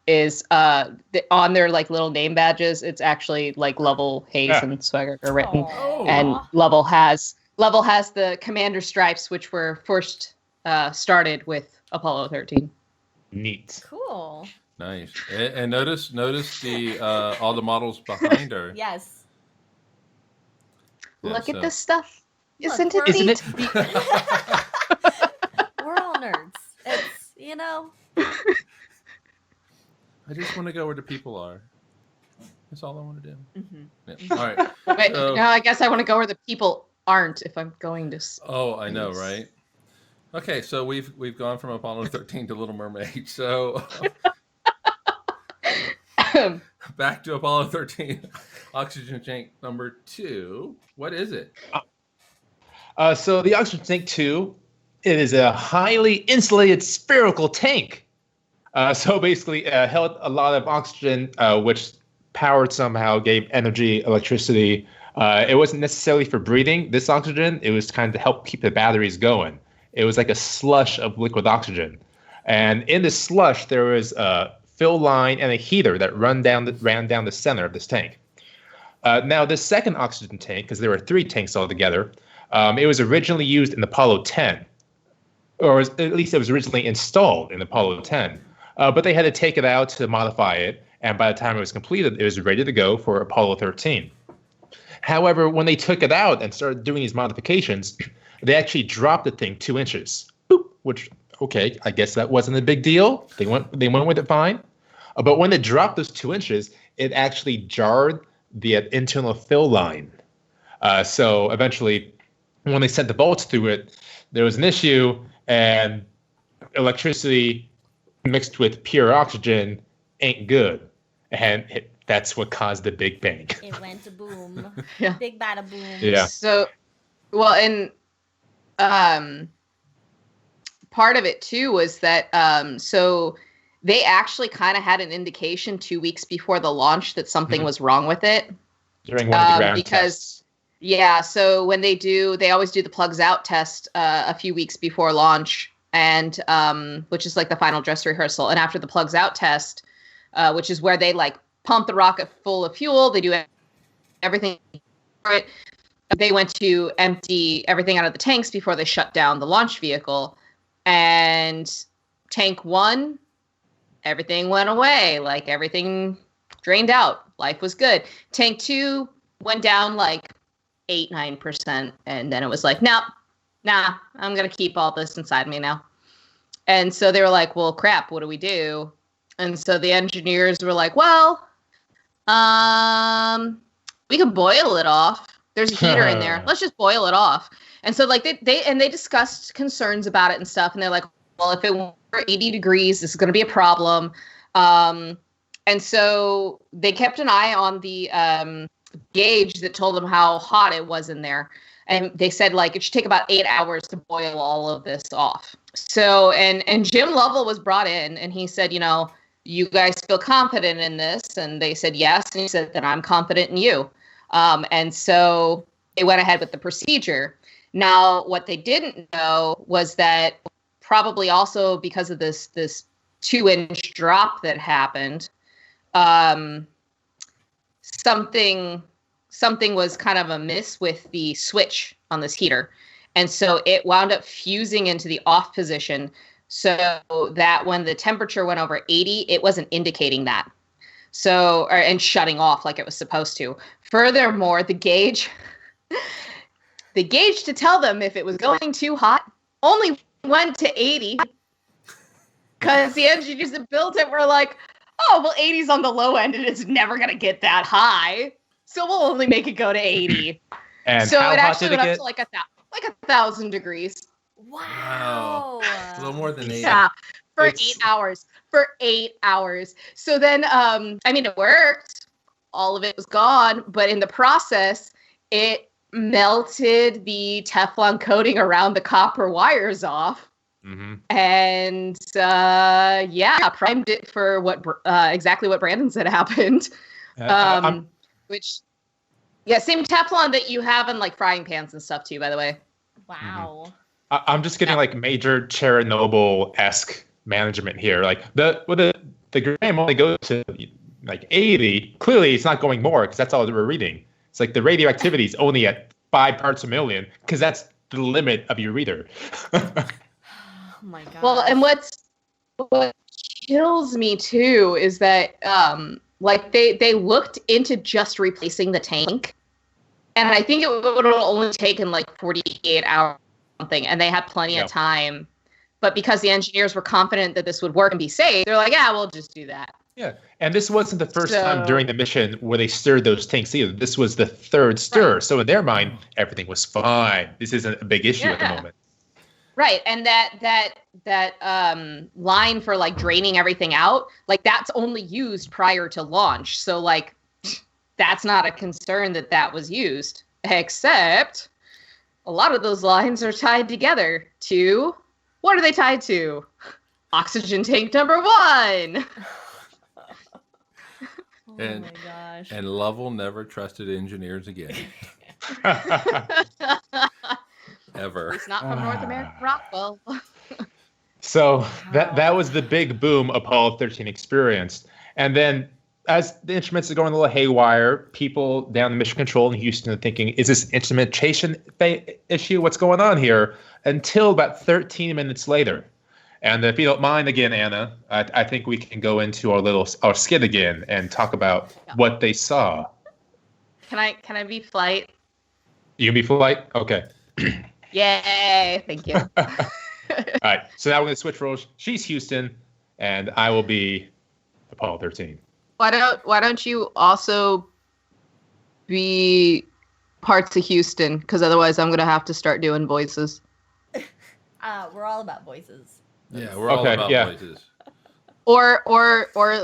is on their like little name badges. It's actually like Lovell, Hayes, and Swagger are written, Aw. and Lovell has the commander stripes, which were first started with Apollo 13. Neat. Cool. Nice. And notice the all the models behind her. Yes. Yeah, Look so- at this stuff. Look, Isn't it Isn't neat? it? We're all nerds. It's, I just want to go where the people are. That's all I want to do. Mhm. Yeah. All right. Wait, So- no, I guess I want to go where the people aren't if I'm going to. Oh, I know, right? Okay, so we've gone from Apollo 13 to Little Mermaid. So back to Apollo 13, oxygen tank number 2. What is it? So the oxygen tank 2, it is a highly insulated spherical tank. So basically, held a lot of oxygen, which powered somehow, gave energy, electricity. It wasn't necessarily for breathing, this oxygen. It was kind of to help keep the batteries going. It was like a slush of liquid oxygen. And in this slush, there was a fill line and a heater that ran down the center of this tank. Now, this second oxygen tank, because there were 3 tanks altogether, it was originally used in Apollo 10, or at least it was originally installed in Apollo 10. But they had to take it out to modify it, and by the time it was completed, it was ready to go for Apollo 13. However, when they took it out and started doing these modifications, they actually dropped the thing 2 inches. Boop, which, okay, I guess that wasn't a big deal. They went with it fine. But when they dropped those 2 inches, it actually jarred the internal fill line. So eventually, when they sent the bolts through it, there was an issue, and electricity mixed with pure oxygen ain't good. And that's what caused the Big Bang. It went to boom. Yeah. Big bada boom. Yeah. So, well, and part of it too was that so they actually kind of had an indication 2 weeks before the launch that something was wrong with it. During one of the ground because tests. Yeah, so when they always do the plugs out test a few weeks before launch, and which is like the final dress rehearsal. And after the plugs out test, which is where they like pump the rocket full of fuel, they do everything for it. They went to empty everything out of the tanks before they shut down the launch vehicle. And tank 1, everything went away, like everything drained out. Life was good. Tank 2 went down like 8-9%, and then it was like, nah, I'm gonna keep all this inside me now. And so they were like, well, crap, what do we do? And so the engineers were like, well, we can boil it off. There's a heater in there. Let's just boil it off. And so like they discussed concerns about it and stuff, and they're like, well, if it were 80 degrees, this is going to be a problem. And so they kept an eye on the gauge that told them how hot it was in there. And they said, like, it should take about 8 hours to boil all of this off. So, and Jim Lovell was brought in, and he said, you guys feel confident in this? And they said, yes. And he said, then I'm confident in you. And so they went ahead with the procedure. Now, what they didn't know was that probably also because of this 2-inch drop that happened, something was kind of amiss with the switch on this heater. And so it wound up fusing into the off position so that when the temperature went over 80, it wasn't indicating that. So, and shutting off like it was supposed to. Furthermore, the gauge to tell them if it was going too hot only went to 80, because the engineers that built it were like, oh, well, 80's on the low end and it's never going to get that high. So we'll only make it go to 80. And so it actually went up to like 1,000 degrees. Wow. A little more than 80. Yeah, for 8 hours. For 8 hours. So then, it worked. All of it was gone. But in the process, it melted the Teflon coating around the copper wires off. Mm-hmm. And primed it for what exactly what Brandon said happened. Same Teflon that you have in like frying pans and stuff too, by the way. Wow. Mm-hmm. I'm just getting like major Chernobyl-esque management here. Like the gram only goes to like 80. Clearly, it's not going more because that's all that we're reading. It's like the radioactivity is only at 5 parts per million because that's the limit of your reader. Oh my god. Well, and what kills me too is that they looked into just replacing the tank, and I think it would have only taken like 48 hours or something, and they had plenty of time. But because the engineers were confident that this would work and be safe, they're like, yeah, we'll just do that. Yeah, and this wasn't the first time during the mission where they stirred those tanks either. This was the third stir. Right. So in their mind, everything was fine. This isn't a big issue at the moment. Right, and that line for like draining everything out, like that's only used prior to launch. So like that's not a concern that was used, except a lot of those lines are tied together to, what are they tied to? Oxygen tank number 1. Oh And- my gosh. And Lovell never trusted engineers again. Ever. It's not from North American Rockwell. So that was the big boom Apollo 13 experienced. And then as the instruments are going a little haywire, people down the Mission Control in Houston are thinking, is this instrumentation issue? What's going on here? Until about 13 minutes later. And if you don't mind again, Anna, I think we can go into our skit again and talk about what they saw. Can I be Flight? You can be Flight? Okay. Yay! Thank you. All right. So now we're going to switch roles. She's Houston, and I will be Apollo 13. Why don't you also be parts of Houston? Because otherwise, I'm gonna have to start doing voices. We're all about voices. Yeah, we're all about voices. Or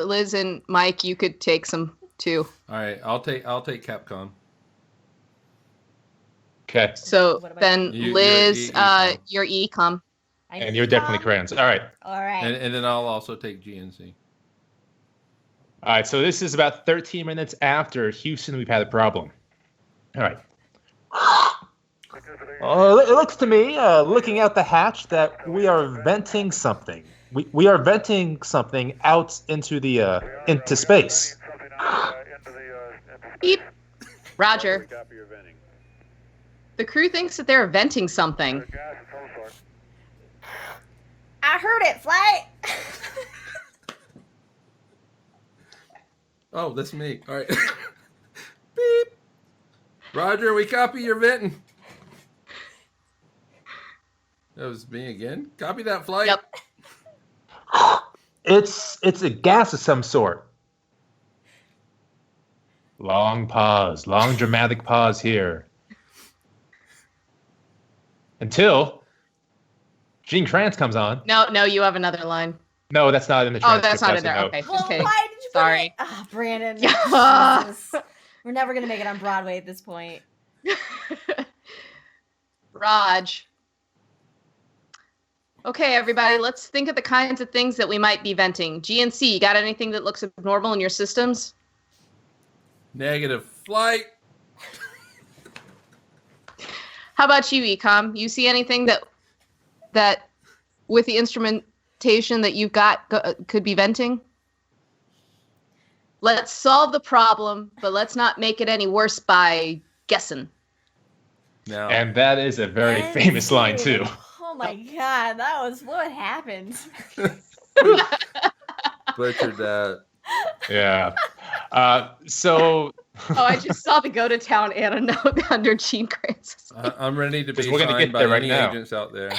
Liz and Mike, you could take some too. All right, I'll take Capcom. Okay. So What about then, you? Liz, You're you're Ecom. And you're definitely crayons. All right. All right. And then I'll also take GNC. All right. So this is about 13 minutes after Houston. We've had a problem. All right. It looks to me, looking out the hatch, that we are venting something. We are venting something out into the into space. Beep. Roger. The crew thinks that they're venting something. I heard it, Flight. Oh, that's me. All right. Beep. Roger, we copy your venting. That was me again. Copy that flight. Yep. It's a gas of some sort. Long pause, long dramatic pause here. Until Gene Kranz comes on. No, you have another line. No, that's not in the Oh, transcript. that's not in there. no. Okay, Well, just kidding. why did you put Sorry. it? Ah, Brandon. Yeah. Jesus. We're never gonna make it on Broadway at this point. Raj. Okay, everybody, let's think of the kinds of things that we might be venting. GNC, you got anything that looks abnormal in your systems? Negative flight. How about you, Ecom? You see anything that with the instrumentation that you've got could be venting? Let's solve the problem, but let's not make it any worse by guessing. Now, And that is a very famous line, too. Oh my god, that was what happened. butchered that. Yeah. So Oh, I just saw the go to town Anna note under Gene Kranz's. I'm ready to be We're gonna signed get by there right any now. agents out there.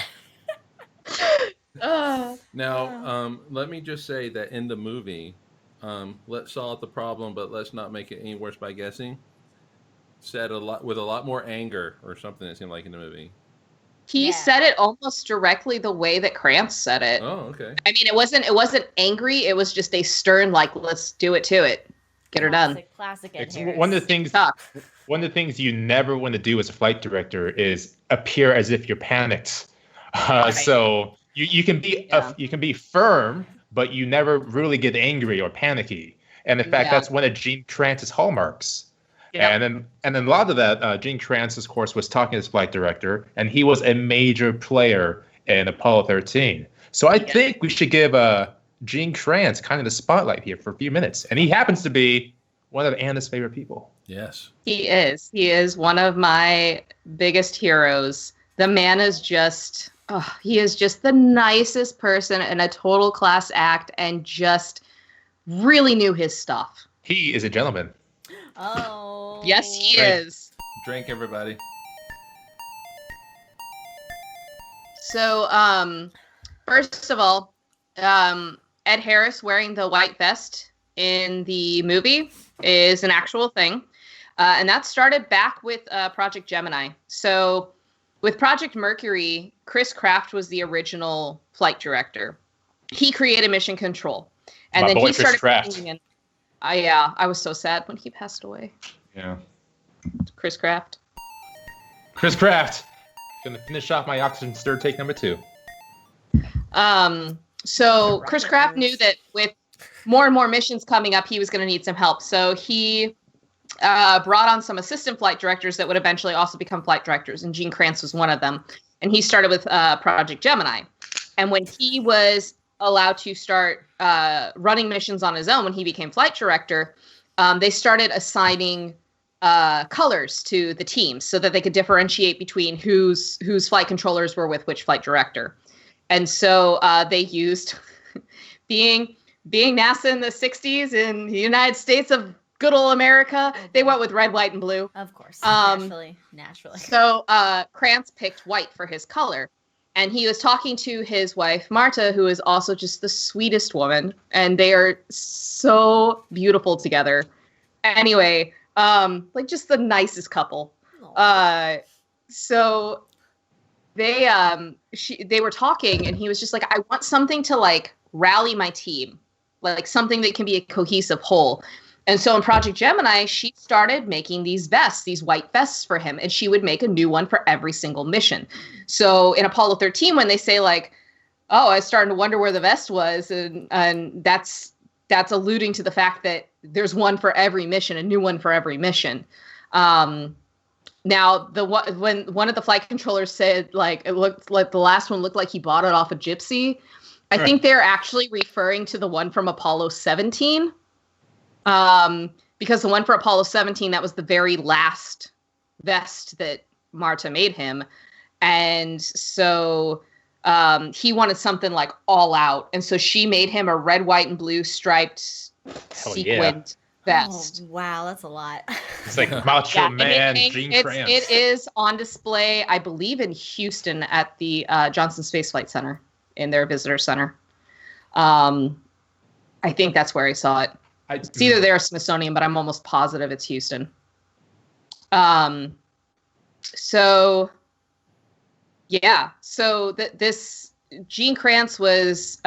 Uh, Now, let me just say that in the movie, let's solve the problem, but let's not make it any worse by guessing. Said a lot with a lot more anger or something. It seemed like in the movie. he Yeah. said it almost directly the way that Krantz said it. Oh, okay. I mean, it wasn't angry. It was just a stern, like, let's do it to it. Get her done. Classic Ed it's Harris. one of the things. Tough. One of the things you never want to do as a flight director is appear as if you're panicked. Right. So you can be you can be firm, but you never really get angry or panicky. And in fact, Yeah. that's one of Gene Kranz's hallmarks. Yep. And then a lot of that, Gene Kranz, of course, was talking as flight director, and he was a major player in Apollo 13. So I think we should give Gene Kranz kind of the spotlight here for a few minutes. And he happens to be one of Anna's favorite people. Yes. He is. He is one of my biggest heroes. The man is just, he is just the nicest person and a total class act and just really knew his stuff. He is a gentleman. Oh. Yes, he Right. is. Drink, everybody. So, first of all, Ed Harris wearing the white vest in the movie is an actual thing. And that started back with Project Gemini. So with Project Mercury, Chris Kraft was the original flight director. He created mission control. And My then boy, he Chris started Kraft. bringing in. Yeah, I was so sad when he passed away. Yeah. Chris Kraft. Chris Kraft. Gonna finish off my oxygen stir take number 2. So Chris Kraft knew that with more and more missions coming up, he was going to need some help. So he brought on some assistant flight directors that would eventually also become flight directors, and Gene Kranz was one of them. And he started with Project Gemini. And when he was allowed to start running missions on his own, when he became flight director, they started assigning colors to the teams so that they could differentiate between whose flight controllers were with which flight director. And so they used being NASA in the 60s in the United States of good old America, they went with red, white, and blue. Of course. Naturally. So Krantz picked white for his color. And he was talking to his wife, Marta, who is also just the sweetest woman. And they are so beautiful together. Anyway, like just the nicest couple. So they were talking, and he was just like, I want something to like rally my team, like something that can be a cohesive whole. And so in Project Gemini, she started making these vests, these white vests for him, and she would make a new one for every single mission. So in Apollo 13, when they say like, oh, I was starting to wonder where the vest was, and that's alluding to the fact that there's one for every mission, a new one for every mission. Now, when one of the flight controllers said like it looked like the last one looked like he bought it off a gypsy, I think they're actually referring to the one from Apollo 17. Because the one for Apollo 17, that was the very last vest that Marta made him. And so he wanted something like all out. And so she made him a red, white, and blue striped sequined vest. Oh, wow, that's a lot. It's like Macho Man, Gene Kranz. It is on display, I believe, in Houston at the Johnson Space Flight Center, in their visitor center. I think that's where I saw it. It's either there or Smithsonian, but I'm almost positive it's Houston. So this Gene Kranz was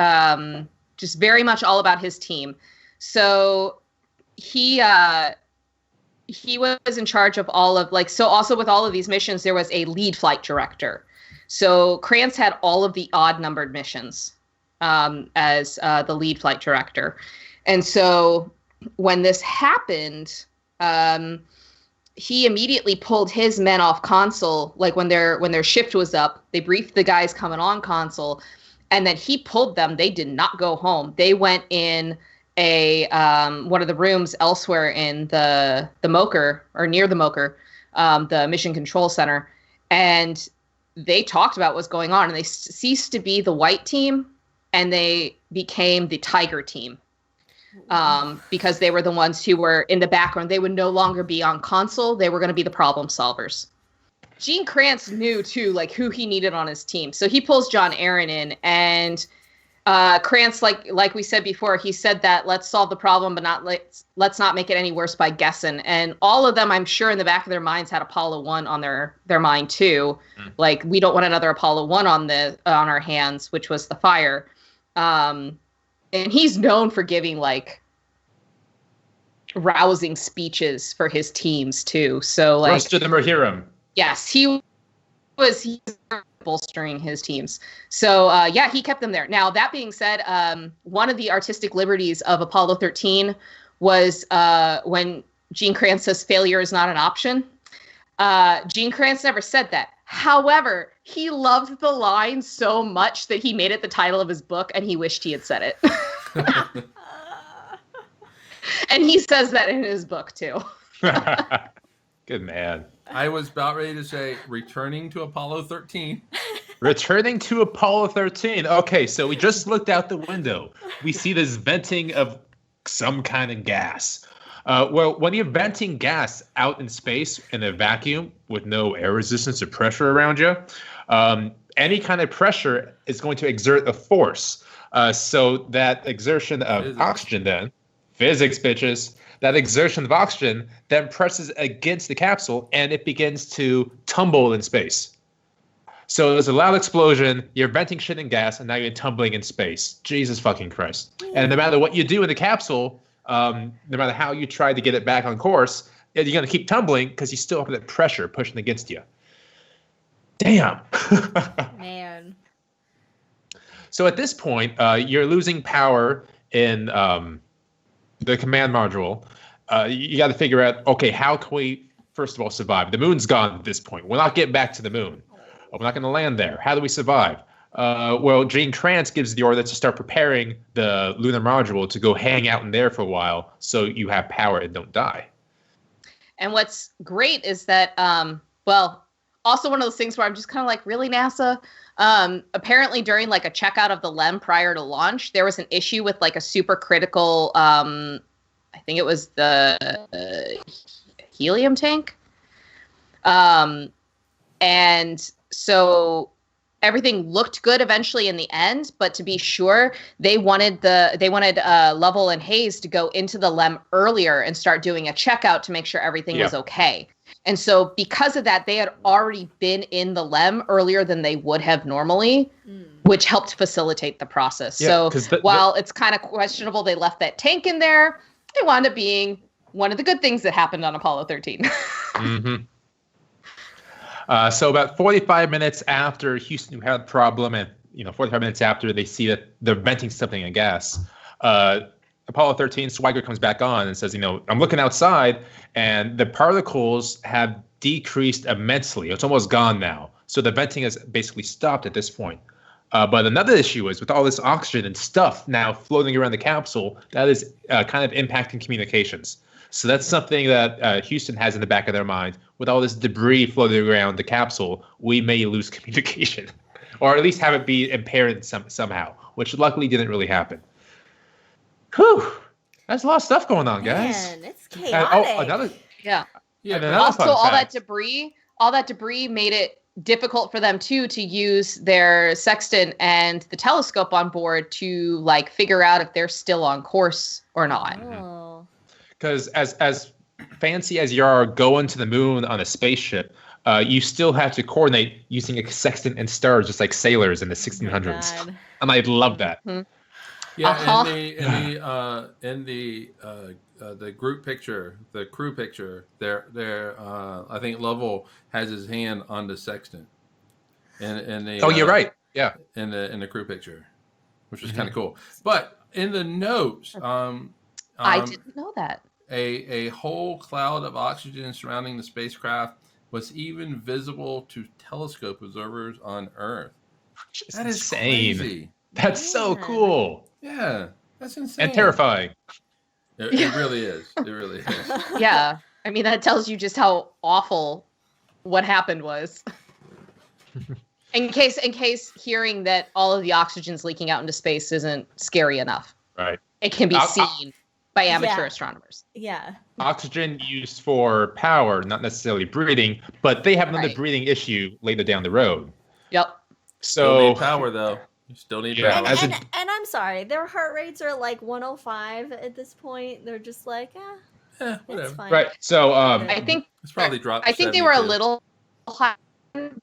just very much all about his team. So he was in charge of all of also with all of these missions, there was a lead flight director. So Kranz had all of the odd numbered missions as the lead flight director. And so when this happened, he immediately pulled his men off console. Like when their shift was up, they briefed the guys coming on console, and then he pulled them. They did not go home. They went in a one of the rooms elsewhere in the MOCR, or near the MOCR, the Mission Control Center, and they talked about what's going on. And they ceased to be the white team, and they became the tiger team. Because they were the ones who were in the background. They would no longer be on console. They were going to be the problem solvers. Gene Kranz knew too, like who he needed on his team. So he pulls John Aaron in, and Kranz, like we said before, he said that let's solve the problem, but let's not make it any worse by guessing. And all of them, I'm sure in the back of their minds, had Apollo 1 on their mind too. Like, we don't want another Apollo 1 on our hands, which was the fire. And he's known for giving like rousing speeches for his teams too. So like, rest of them are him. Yes, he's bolstering his teams. So he kept them there. Now that being said, one of the artistic liberties of Apollo 13 was when Gene Kranz says failure is not an option. Gene Kranz never said that. However, he loved the line so much that he made it the title of his book, and he wished he had said it. And he says that in his book, too. Good man. I was about ready to say, returning to Apollo 13. Returning to Apollo 13. Okay, so we just looked out the window. We see this venting of some kind of gas. Well, when you're venting gas out in space in a vacuum with no air resistance or pressure around you, any kind of pressure is going to exert a force. So that exertion of oxygen then, physics, bitches, that exertion of oxygen then presses against the capsule and it begins to tumble in space. So there's a loud explosion, you're venting shit in gas, and now you're tumbling in space. Jesus fucking Christ. And no matter what you do in the capsule, no matter how you try to get it back on course, you're going to keep tumbling because you still have that pressure pushing against you. Damn. Man. So at this point, you're losing power in the command module. You got to figure out, okay, how can we, first of all, survive? The moon's gone at this point. We're not getting back to the moon. We're not going to land there. How do we survive? Well, Jane Trance gives the order to start preparing the lunar module to go hang out in there for a while so you have power and don't die. And what's great is that, also one of those things where I'm just kind of like, really, NASA? Apparently during like a checkout of the LEM prior to launch, there was an issue with like a supercritical, I think it was the helium tank. And so everything looked good eventually in the end, but to be sure, they wanted Lovell and Hayes to go into the LEM earlier and start doing a checkout to make sure everything was okay. And so because of that, they had already been in the LEM earlier than they would have normally, which helped facilitate the process. Yeah, so while it's kind of questionable they left that tank in there, it wound up being one of the good things that happened on Apollo 13. Mm-hmm. So about 45 minutes after Houston had a problem, and 45 minutes after they see that they're venting something in gas, Apollo 13, Swigert comes back on and says, I'm looking outside, and the particles have decreased immensely. It's almost gone now. So the venting has basically stopped at this point. But another issue is with all this oxygen and stuff now floating around the capsule, that is kind of impacting communications. So that's something that Houston has in the back of their mind. With all this debris floating around the capsule, we may lose communication, or at least have it be impaired somehow, which luckily didn't really happen. Whew, that's a lot of stuff going on, guys. Man, it's chaotic. Also, all that debris made it difficult for them to use their sextant and the telescope on board to like figure out if they're still on course or not. Oh. Because as fancy as you are going to the moon on a spaceship, you still have to coordinate using a sextant and stars, just like sailors in the 1600s. Oh, and I love that. Mm-hmm. Yeah, in the group picture, the crew picture, there I think Lovell has his hand on the sextant. You're right. Yeah. In the crew picture, which is kind of cool. But in the notes, I didn't know that. A whole cloud of oxygen surrounding the spacecraft was even visible to telescope observers on Earth. That is insane. Crazy. That's so cool. Yeah, that's insane. And terrifying. It really is. It really is. Yeah. I mean, that tells you just how awful what happened was. In case hearing that all of the oxygen's leaking out into space isn't scary enough. Right. It can be seen by amateur astronomers. Yeah. Oxygen used for power, not necessarily breathing, but they have another breathing issue later down the road. Yep. So still need power, though. You still need power. And I'm sorry, their heart rates are like 105 at this point. They're just like, whatever. It's fine. Right. So I think it's probably dropped. I think they were a little high,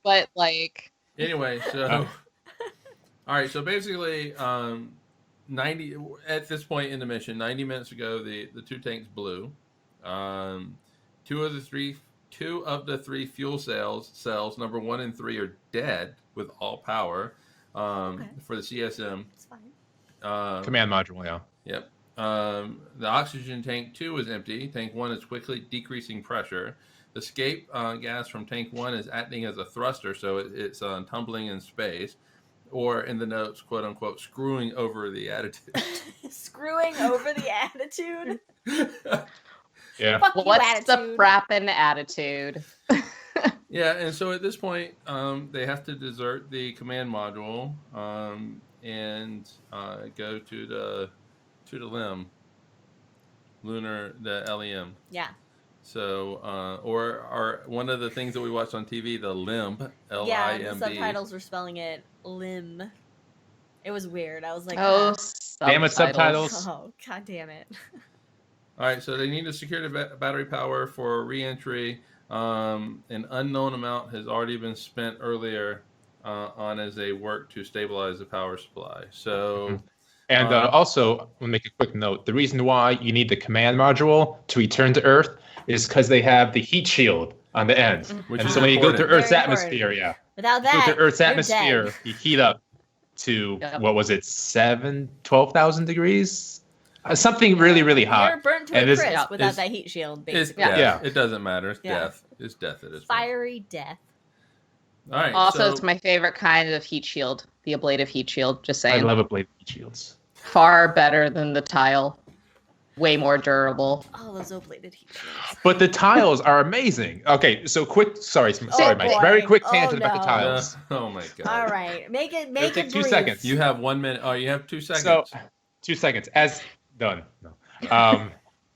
but like. Anyway, so all right. So basically, 90 at this point in the mission, 90 minutes ago, the two tanks blew. Two of the three fuel cells, number 1 and 3, are dead with all power. For the CSM. It's fine. Command module, yeah. Yep. The oxygen tank 2 is empty. Tank 1 is quickly decreasing pressure. The escape gas from tank 1 is acting as a thruster, so it's tumbling in space. Or in the notes, quote unquote, screwing over the attitude. Screwing over the attitude? Yeah. Fuck you, What's attitude. the frappin' attitude? Yeah, and so at this point, they have to desert the command module and go to the LEM. Yeah. So, or one of the things that we watched on TV, the LIMB, L-I-M-B. Yeah, the subtitles were spelling it limb. It was weird. I was like, damn it, subtitles. Oh, god damn it. All right, so they need to secure the battery power for re-entry. An unknown amount has already been spent earlier on as they work to stabilize the power supply. So, and also, we'll make a quick note. The reason why you need the command module to return to Earth is because they have the heat shield on the end. Which and is so when you go important. to Earth's Very atmosphere, important. Without that, go to Earth's you're atmosphere, dead. you heat up. to, what was it, 12,000 degrees? Something really, really hot. You're burnt to a crisp without that heat shield, basically. Yeah, it doesn't matter. It's death. It's death at this point. Fiery death. All right. Also, it's my favorite kind of heat shield, the ablative heat shield. Just saying. I love ablative heat shields. Far better than the tile. Way more durable. Oh, those ablated heat shields. But the tiles are amazing. Okay, so quick. Sorry, Mike. Very quick tangent about the tiles. Oh my god. All right, make it take 2 brief. seconds. You have 1 minute. Oh, you have 2 seconds. So, 2 seconds. As done. No.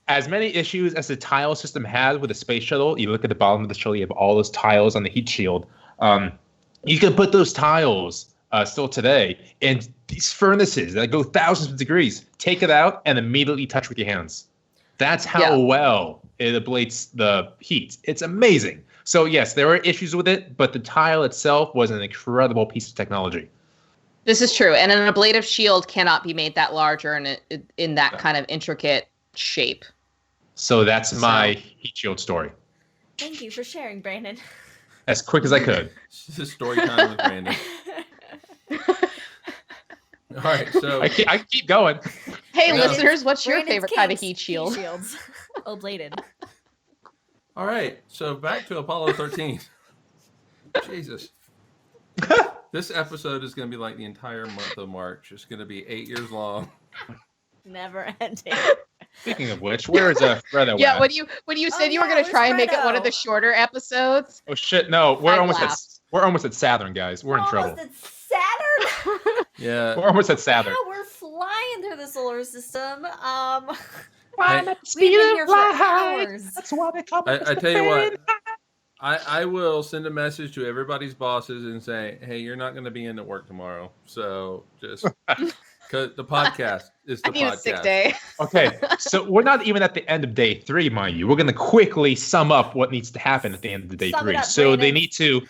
As many issues as the tile system has with the space shuttle, you look at the bottom of the shuttle, you have all those tiles on the heat shield. You can put those tiles still today in these furnaces that go thousands of degrees. Take it out and immediately touch with your hands. That's how well it ablates the heat. It's amazing. So yes, there are issues with it, but the tile itself was an incredible piece of technology. This is true, and an ablative shield cannot be made that large or in that kind of intricate shape. So that's my heat shield story. Thank you for sharing, Brandon. As quick as I could. This is story time with Brandon. All right, so I keep going. Hey, listeners, what's your favorite kind of heat shield? Heat shields. Ablated. All right, so back to Apollo 13. Jesus. This episode is going to be like the entire month of March. It's going to be 8 years long. Never ending. Speaking of which, where is Fredo? Yeah, when you said you were going to try and make it one of the shorter episodes. Oh shit! No, we're almost at Saturn, guys. We're in trouble. Almost at Saturn. Yeah, we're almost at Saturn. Yeah, we're flying through the solar system. We've been here for hours. That's why they call I tell you what. I will send a message to everybody's bosses and say, hey, you're not going to be into work tomorrow. So just because the podcast is the podcast. I need a sick day. Okay, so we're not even at the end of day 3, mind you. We're going to quickly sum up what needs to happen at the end of day 3. So they need to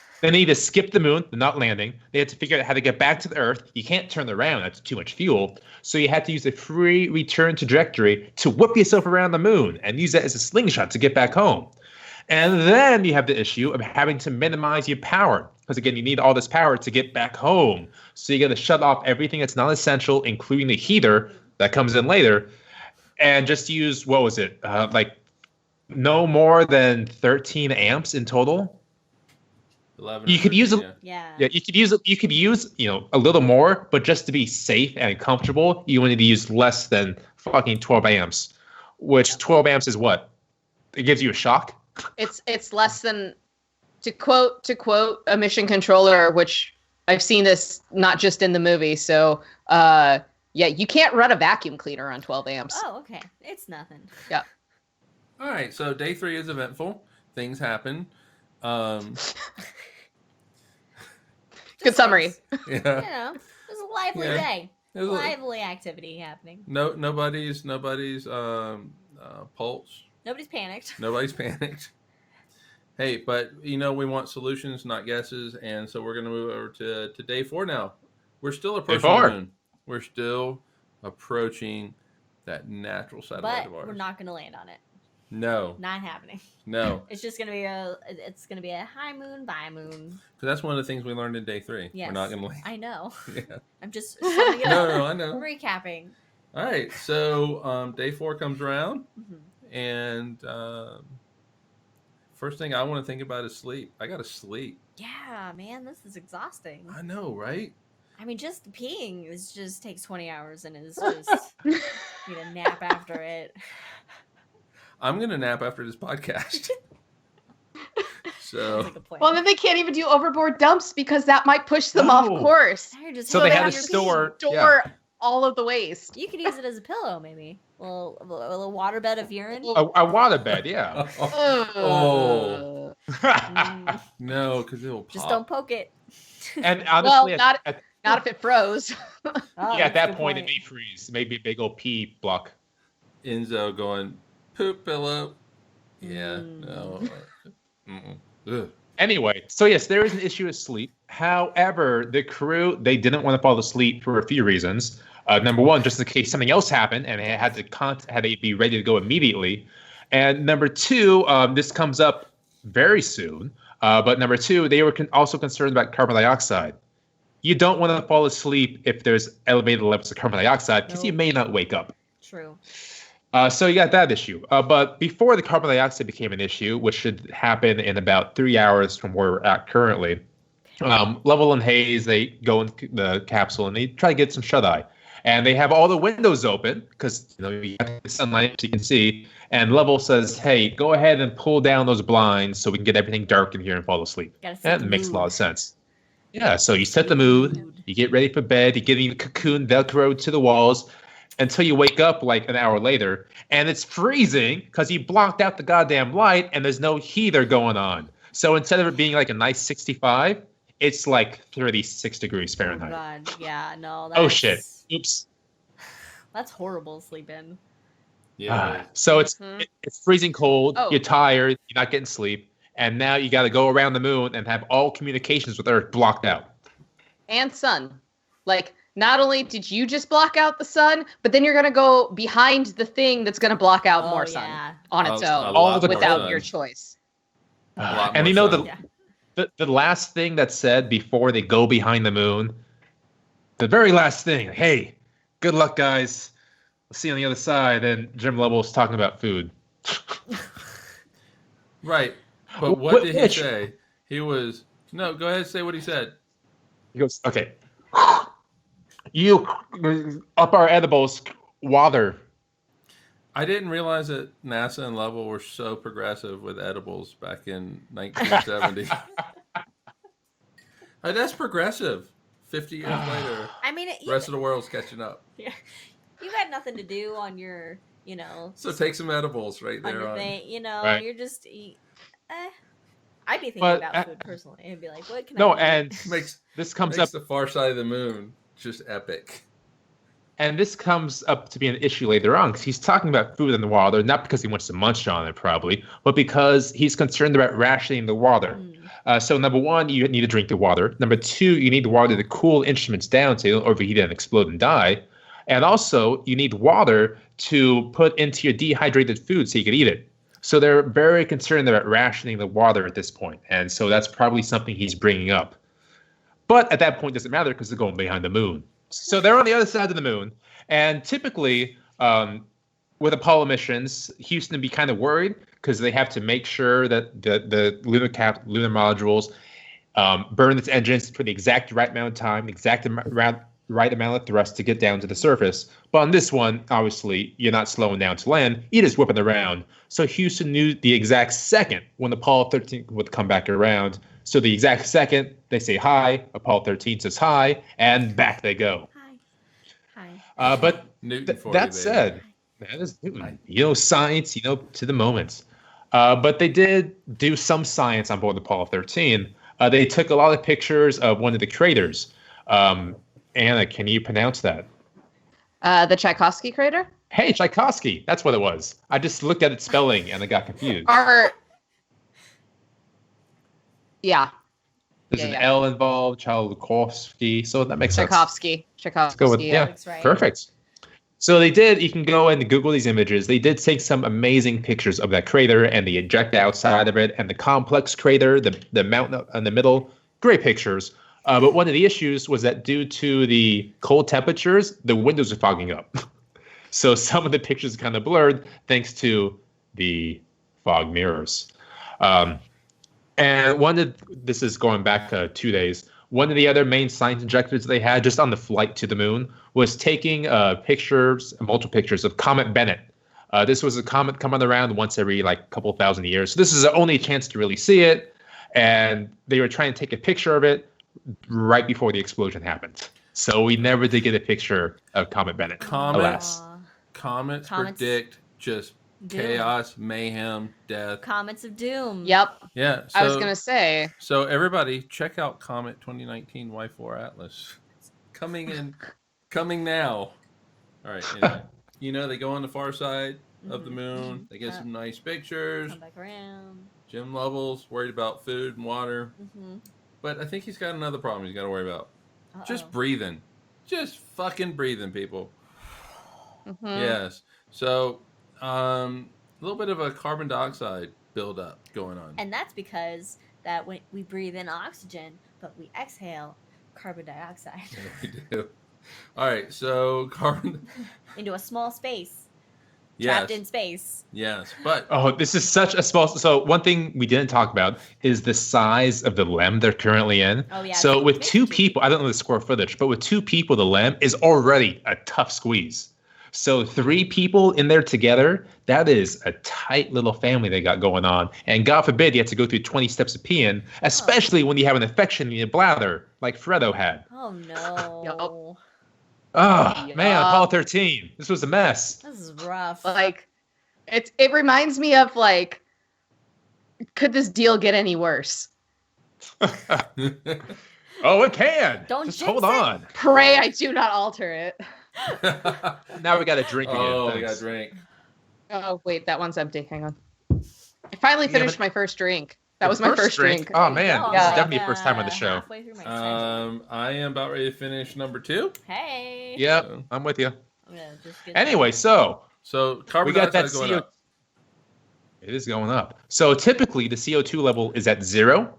skip the moon. They're not landing. They have to figure out how to get back to the Earth. You can't turn around. That's too much fuel. So you have to use a free return trajectory to whip yourself around the moon and use that as a slingshot to get back home. And then you have the issue of having to minimize your power. Because again, you need all this power to get back home. So you got to shut off everything that's not essential, including the heater that comes in later. And just use, what was it? Like no more than 13 amps in total. 11 you could use you could use a little more, but just to be safe and comfortable, you need to use less than fucking 12 amps. Which 12 amps is what? It gives you a shock. It's less than, to quote a mission controller, which I've seen this not just in the movie. So you can't run a vacuum cleaner on 12 amps. Oh, okay. It's nothing. Yeah. All right, so day 3 is eventful. Things happen. Good summary. Yeah. It was a lively day. Lively activity happening. Nobody's pulse. Nobody's panicked. Nobody's panicked. Hey, but we want solutions, not guesses, and so we're going to move over to day 4 now. We're still approaching the moon. We're still approaching that natural satellite of ours. But we're not going to land on it. No. Not happening. No. It's just going to be a high moon, by moon. Because that's one of the things we learned in day 3. Yes. We're not going to land. I know. Yeah. I'm just summing it up. No, I know. Recapping. All right, so day 4 comes around, and first thing I want to think about is sleep. I got to sleep. Yeah, man, this is exhausting. I know, right? I mean, just peeing just takes 20 hours, and it's just need a nap after it. I'm gonna nap after this podcast. So, well, then they can't even do overboard dumps because that might push them off course. So they had to store all of the waste. You could use it as a pillow, maybe. Well, a waterbed of urine. A waterbed, yeah. Oh. No, because it'll pop. Just don't poke it. And honestly, not if it froze. At that point it may freeze. Maybe a big old pee block. Enzo going, poop pillow. Yeah, no. Anyway, so yes, there is an issue with sleep. However, the crew, they didn't want to fall asleep for a few reasons. Number one, just in case something else happened and they had to be ready to go immediately. And number two, this comes up very soon. But number two, they were also concerned about carbon dioxide. you don't want to fall asleep if there's elevated levels of carbon dioxide because you may not wake up. True. So you got that issue. But before the carbon dioxide became an issue, which should happen in about 3 hours from where we're at currently, Level and Hayes, they go in the capsule and they try to get some shut-eye. And they have all the windows open because you have the sunlight so you can see. And Level says, hey, go ahead and pull down those blinds so we can get everything dark in here and fall asleep. That makes a lot of sense. Yeah, so you set the mood, you get ready for bed, you get in the cocoon velcroed to the walls until you wake up like an hour later. And it's freezing because you blocked out the goddamn light and there's no heater going on. So instead of it being like a nice 65, it's like 36 degrees Fahrenheit. Oh, God. Yeah, no. Oh, shit. Oops. That's horrible sleeping. Yeah. So it's freezing cold. Oh. You're tired. You're not getting sleep. And now you got to go around the moon and have all communications with Earth blocked out. And sun. Like, not only did you just block out the sun, but then you're going to go behind the thing that's going to block out more sun on its own all the without your choice. And you know the last thing that's said before they go behind the moon, the very last thing, hey, good luck, guys. We'll see you on the other side. And Jim Lovell's talking about food. Right. But what did he say? He was... No, go ahead and say what he said. He goes, okay. You up our edibles, water. I didn't realize that NASA and Lovell were so progressive with edibles back in 1970. That's progressive. 50 years later, I mean, the rest of the world's catching up. Yeah, you got nothing to do on your, So take some edibles right there. On your thing, right. You're just. I'd be thinking about food personally. I'd be like, what can I? No, do? and this comes up the far side of the moon just epic. And this comes up to be an issue later on because he's talking about food in the water, not because he wants to munch on it probably, but because he's concerned about rationing the water. So number one, you need to drink the water. Number two, you need water to cool instruments down so you don't overheat and explode and die. And also, you need water to put into your dehydrated food so you can eat it. So they're very concerned about rationing the water at this point. And so that's probably something he's bringing up. But at that point, it doesn't matter because they're going behind the moon. So they're on the other side of the moon. And typically, with Apollo missions, Houston would be kind of worried because they have to make sure that the lunar modules burn its engines for the exact right amount of time, the exact right amount of thrust to get down to the surface. But on this one, obviously, you're not slowing down to land. You're just whipping around. So Houston knew the exact second when Apollo 13 would come back around. So the exact second they say hi, Apollo 13 says hi, and back they go. Hi. But that said, that is Newton. Science, to the moments. But they did do some science on board Apollo 13. They took a lot of pictures of one of the craters. Anna, can you pronounce that? The Tchaikovsky crater? Hey, Tchaikovsky. That's what it was. I just looked at its spelling and I got confused. Yeah. There's an L involved, Tchaikovsky, so that makes sense. Tchaikovsky. Let's go with, That's right. Perfect. So they did, you can go and Google these images. They did take some amazing pictures of that crater and the ejecta outside of it and the complex crater, the mountain in the middle. Great pictures. But one of the issues was that due to the cold temperatures, the windows are fogging up. So some of the pictures are kind of blurred thanks to the fog mirrors. And this is going back 2 days. One of the other main science objectives they had just on the flight to the moon was taking multiple pictures of Comet Bennett. This was a comet coming around once every couple thousand years. So this is the only chance to really see it. And they were trying to take a picture of it right before the explosion happened. So we never did get a picture of Comet Bennett. Comets predict just doom. Chaos, mayhem, death. Comets of doom. Yep. Yeah. I was going to say. So everybody, check out Comet 2019 Y4 Atlas. Coming now. All right. Anyway. They go on the far side of the moon. They get some nice pictures. Come back around. Jim Lovell's worried about food and water. But I think he's got another problem he's got to worry about. Just breathing. Just fucking breathing, people. Yes. So, a little bit of a carbon dioxide buildup going on. And that's because that when we breathe in oxygen, but we exhale Carbon dioxide. Yeah, we do. All right, so carbon Into a small space. yes. Trapped in space. Yes, but this is such a small. So one thing we didn't talk about is the size of the LEM they're currently in. Oh yeah. So with maybe 2 people, I don't know the square footage, but with 2 people, the LEM is already a tough squeeze. So 3 people in there together, that is a tight little family they got going on. And God forbid you have to go through 20 steps of peeing, especially when you have an infection in your bladder, like Fredo had. Oh no. Yup. Oh Yup. man, Apollo 13. This was a mess. This is rough. Like, it reminds me of like, could this deal get any worse? Oh, it can. Don't just jinx hold it. on. Pray I do not alter it. Now we got to drink again. oh, we thanks. got to drink. Oh wait, that one's empty. Hang on. I finally Yeah, finished but- my first drink. That Your was my first drink. Oh man, There you this is go. definitely your first time on the show. Halfway through my extension. I am about ready to finish number 2. Hey. Yep, So- I'm with you. I'm gonna just get Anyway, so So carbon we got that dioxide going CO. up. It is going up. So typically the CO2 level is at 0,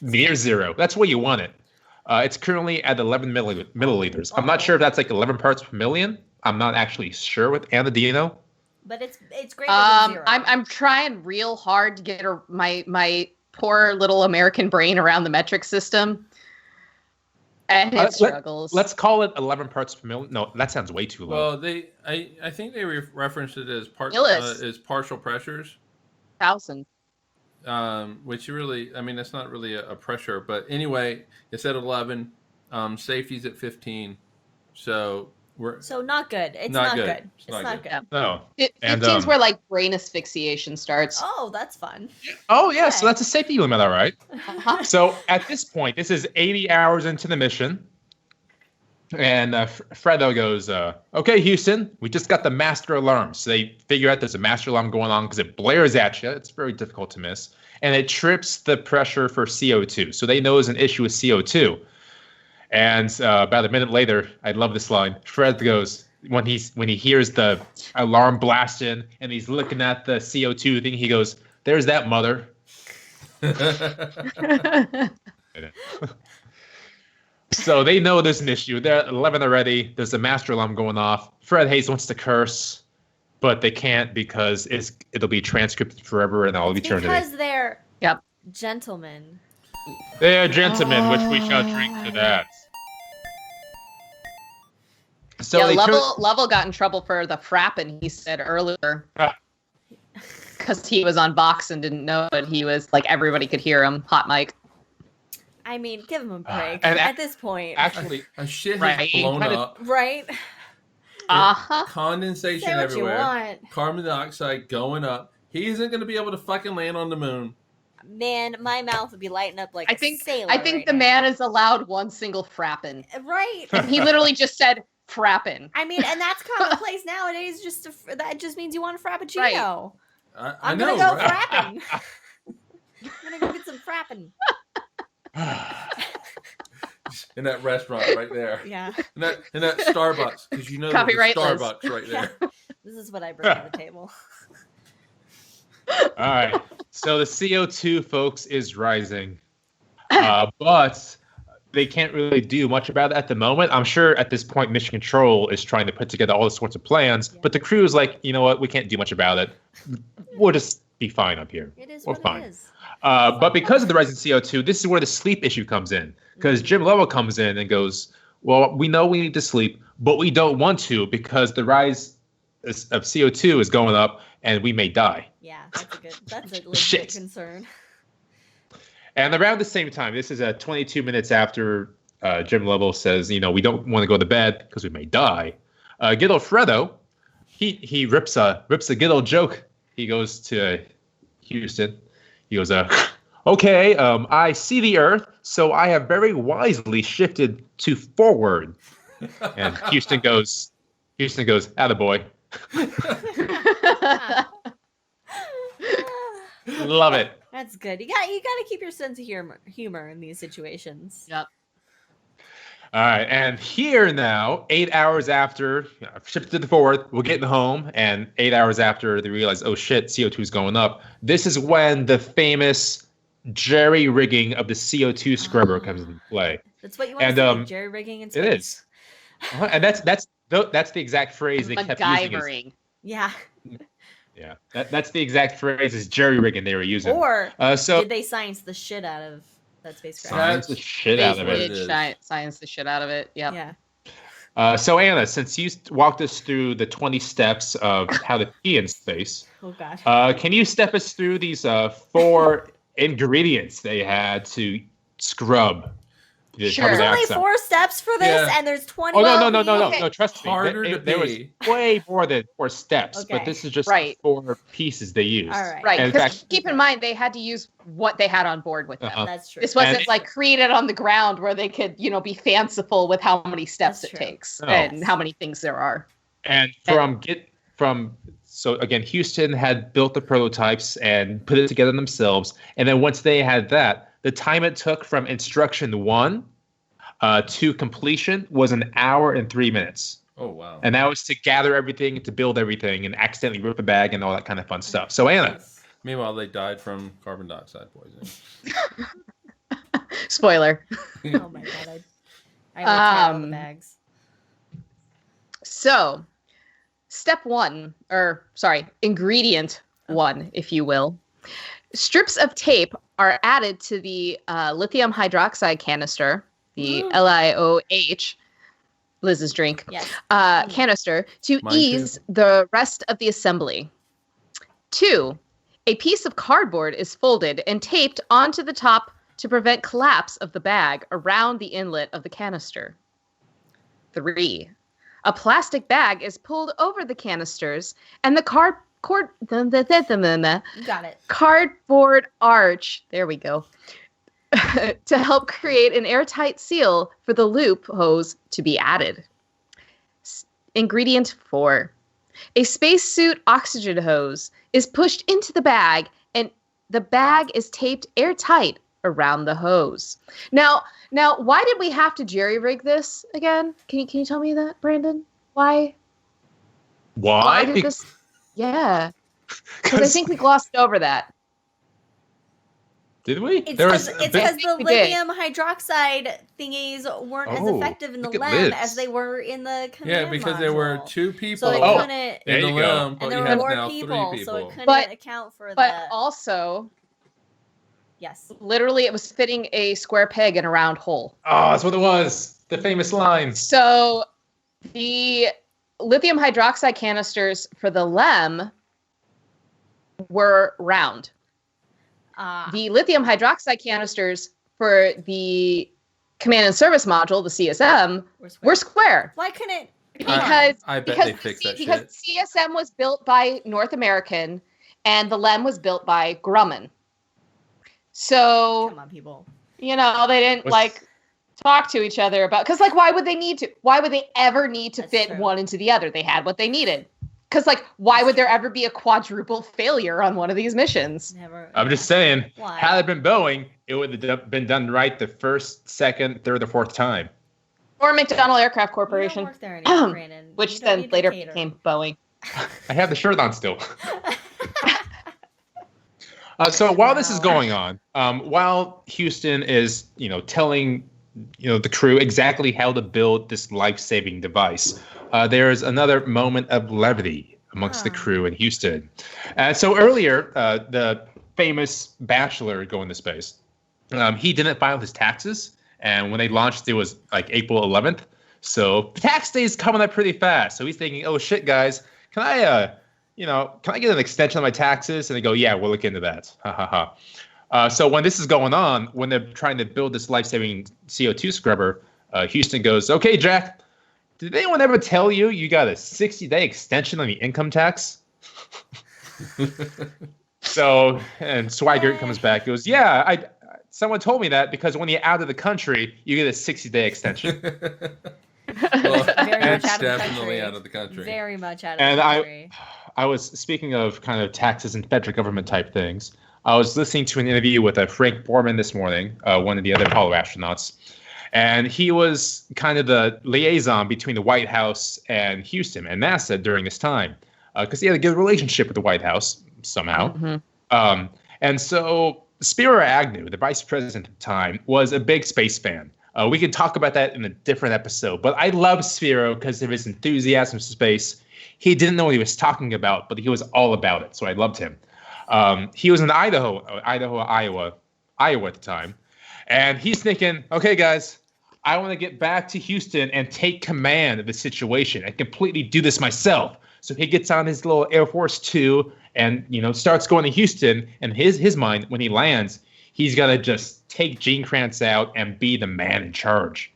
near 0. That's where you want it. It's currently at 11 milliliters. I'm not sure if that's like 11 parts per million. I'm not actually sure with Anna. Do you know? But it's greater than 0. I'm trying real hard to get my poor little American brain around the metric system, and it struggles. Let's call it 11 parts per million. No, that sounds way too low. Well, I think they referenced it as Millis. partial pressures, 1,000. which really, I mean, that's not really a pressure. But anyway, it's at 11. Safety's at 15. So we're So not good. It's Not not good. good. It's It's not not good. good. No. It And, seems where like brain asphyxiation starts. Oh, that's fun. Oh yeah, so Okay. that's a safety limit, all right. Uh-huh. So at this point, this is 80 hours into the mission. And Fredo goes, okay, Houston, we just got the master alarm. So they figure out there's a master alarm going on because it blares at you. It's very difficult to miss. And it trips the pressure for CO2. So they know there's an issue with CO2. And about a minute later, I love this line. Fred goes, when he hears the alarm blasting and he's looking at the CO2 thing, he goes, there's that mother. So they know there's an issue. They're at 11 already. There's a master alarm going off. Fred Hayes wants to curse, but they can't because it'll be transcripted forever and all eternity. Because they're Yep. gentlemen. They're gentlemen, which we shall drink to that. So yeah, they Lovell got in trouble for the frapping he said earlier. Ah. Because he was on Vox and didn't know it. He was like, everybody could hear him. Hot mic. I mean, give them a break and at this point. actually, a shit has Right. blown Kinda- up. Right? Uh-huh. Condensation Say what you everywhere. want. Carbon dioxide going up. He isn't going to be able to fucking land on the moon. Man, my mouth would be lighting up like I a think sailor right the now. man is allowed one single frappin'. Right? And he literally just said frappin'. I mean, and that's commonplace nowadays. That just means you want a frappuccino. I I'm know, gonna go right? frapping. I'm gonna go get some frapping. In that restaurant right there. Yeah, In that Starbucks, because you know there's a Copyrightless. Starbucks right there. this is what I bring to the table. all right. So the CO2, folks, is rising, but they can't really do much about it at the moment. I'm sure at this point, Mission Control is trying to put together all sorts of plans, but the crew is like, you know what? We can't do much about it. We'll just be fine up here. It is We're what fine. it is. But because of the rising CO2, this is where the sleep issue comes in. Because Jim Lovell comes in and goes, well, we know we need to sleep, but we don't want to because the rise of CO2 is going up and we may die. Yeah, that's a legit Shit. concern. And around the same time, this is 22 minutes after Jim Lovell says, you know, we don't want to go to bed because we may die. Good old Fredo, he rips a good old joke. He goes to Houston. He goes, okay, I see the Earth, so I have very wisely shifted to forward. And Houston goes, attaboy. Love it. That's good. You got to keep your sense of humor in these situations. Yep. All right, and here now, 8 hours after, shifted to the forward, we're getting home, and 8 hours after they realize, oh shit, CO2 is going up. This is when the famous jerry rigging of the CO2 scrubber comes into play. That's what you want to see, jerry-rigging in space. It is. And that's the exact phrase they kept using. Yeah. Yeah, that's the exact phrase is jerry-rigging they were using. Or so did they science the shit out of that spacecraft? Science the shit out of it. Science the shit out of it. Yep. Yeah. So Anna, since you walked us through the 20 steps of how to pee in space, oh god, can you step us through these 4 ingredients they had to scrub? Sure. There's only 4 steps for this, and there's 20. Oh no! Trust me, there was be. way more than 4 steps, but this is just 4 pieces they used. All right, right. Because keep in mind they had to use what they had on board with them. That's true. This wasn't like created on the ground where they could, be fanciful with how many steps it takes and how many things there are. And so again, Houston had built the prototypes and put it together themselves, and then once they had that. The time it took from instruction 1 to completion was 1 hour and 3 minutes. Oh, wow. And that was to gather everything, to build everything, and accidentally rip a bag and all that kind of fun stuff. So, Anna. Meanwhile, they died from carbon dioxide poisoning. Spoiler. Oh, my God. I all the bags. So, ingredient 1, if you will. Strips of tape are added to the lithium hydroxide canister, the LiOH, Liz's drink, canister, to ease the rest of the assembly. 2, a piece of cardboard is folded and taped onto the top to prevent collapse of the bag around the inlet of the canister. 3, a plastic bag is pulled over the canisters and the Got it. Cardboard arch. There we go. To help create an airtight seal for the loop hose to be added. Ingredient 4. A spacesuit oxygen hose is pushed into the bag and the bag is taped airtight around the hose. Now, why did we have to jerry-rig this again? Can you tell me that, Brandon? Why? Why did this? Yeah. Because I think we glossed over that. Did we? It's because the lithium hydroxide thingies weren't as effective in the LEM as they were in the command because module. there were 2 people so they couldn't, in the LEM, and there were more people, so it couldn't account for that. But also, yes, literally it was fitting a square peg in a round hole. Oh, that's what it was. The famous line. So the lithium hydroxide canisters for the LEM were round. The lithium hydroxide canisters for the command and service module, the CSM, were square. Why couldn't? I bet they fixed that shit. Because CSM was built by North American and the LEM was built by Grumman. So, come on, people. They didn't talk to each other about, because why would they need to? Why would they ever need to fit one into the other? They had what they needed. Because, why would there ever be a quadruple failure on one of these missions? Never. I'm just saying, why? Had it been Boeing, it would have been done right the first, second, third, or fourth time. Or McDonnell Aircraft Corporation. You don't work there anymore, Brandon. Which then later became Boeing. I have the shirt on still. So while this is going on, while Houston is, telling, the crew exactly how to build this life-saving device, there is another moment of levity amongst the crew in Houston. So earlier, the famous bachelor going to space, he didn't file his taxes. And when they launched, it was April 11th. So the tax day is coming up pretty fast. So he's thinking, oh, shit, guys, can I get an extension on my taxes? And they go, yeah, we'll look into that. Ha, ha, ha. So when this is going on, when they're trying to build this life-saving CO2 scrubber, Houston goes, okay, Jack, did anyone ever tell you got a 60-day extension on the income tax? So, and Swigert comes back, goes, yeah, someone told me that because when you're out of the country, you get a 60-day extension. Well, it's definitely out of the country. Very much out of the country. I was, speaking of kind of taxes and federal government type things, I was listening to an interview with Frank Borman this morning, one of the other Apollo astronauts, and he was kind of the liaison between the White House and Houston and NASA during this time, because he had a good relationship with the White House somehow. Mm-hmm. And so Spiro Agnew, the vice president at the time, was a big space fan. We can talk about that in a different episode. But I love Sphero because of his enthusiasm for space. He didn't know what he was talking about, but he was all about it. So I loved him. He was in Iowa at the time. And he's thinking, okay, guys, I want to get back to Houston and take command of the situation and completely do this myself. So he gets on his little Air Force 2 and, starts going to Houston. And his mind, when he lands, he's got to just take Gene Kranz out and be the man in charge.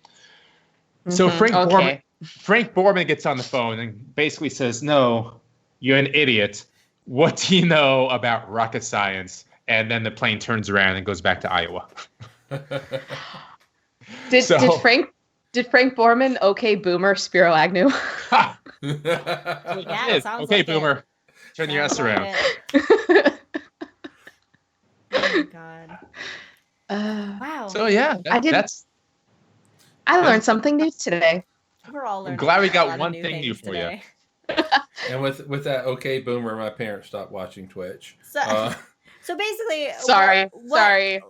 So Frank Borman gets on the phone and basically says, no, you're an idiot. What do you know about rocket science? And then the plane turns around and goes back to Iowa. Did Frank Borman boomer Spiro Agnew? Yeah, it sounds okay, like boomer. Turn your ass around. Oh my god. Wow. So yeah, I learned something new today. We're all learning. I'm glad we a got lot of one new thing new things for today. And with that okay boomer, my parents stopped watching Twitch. So basically, Sorry.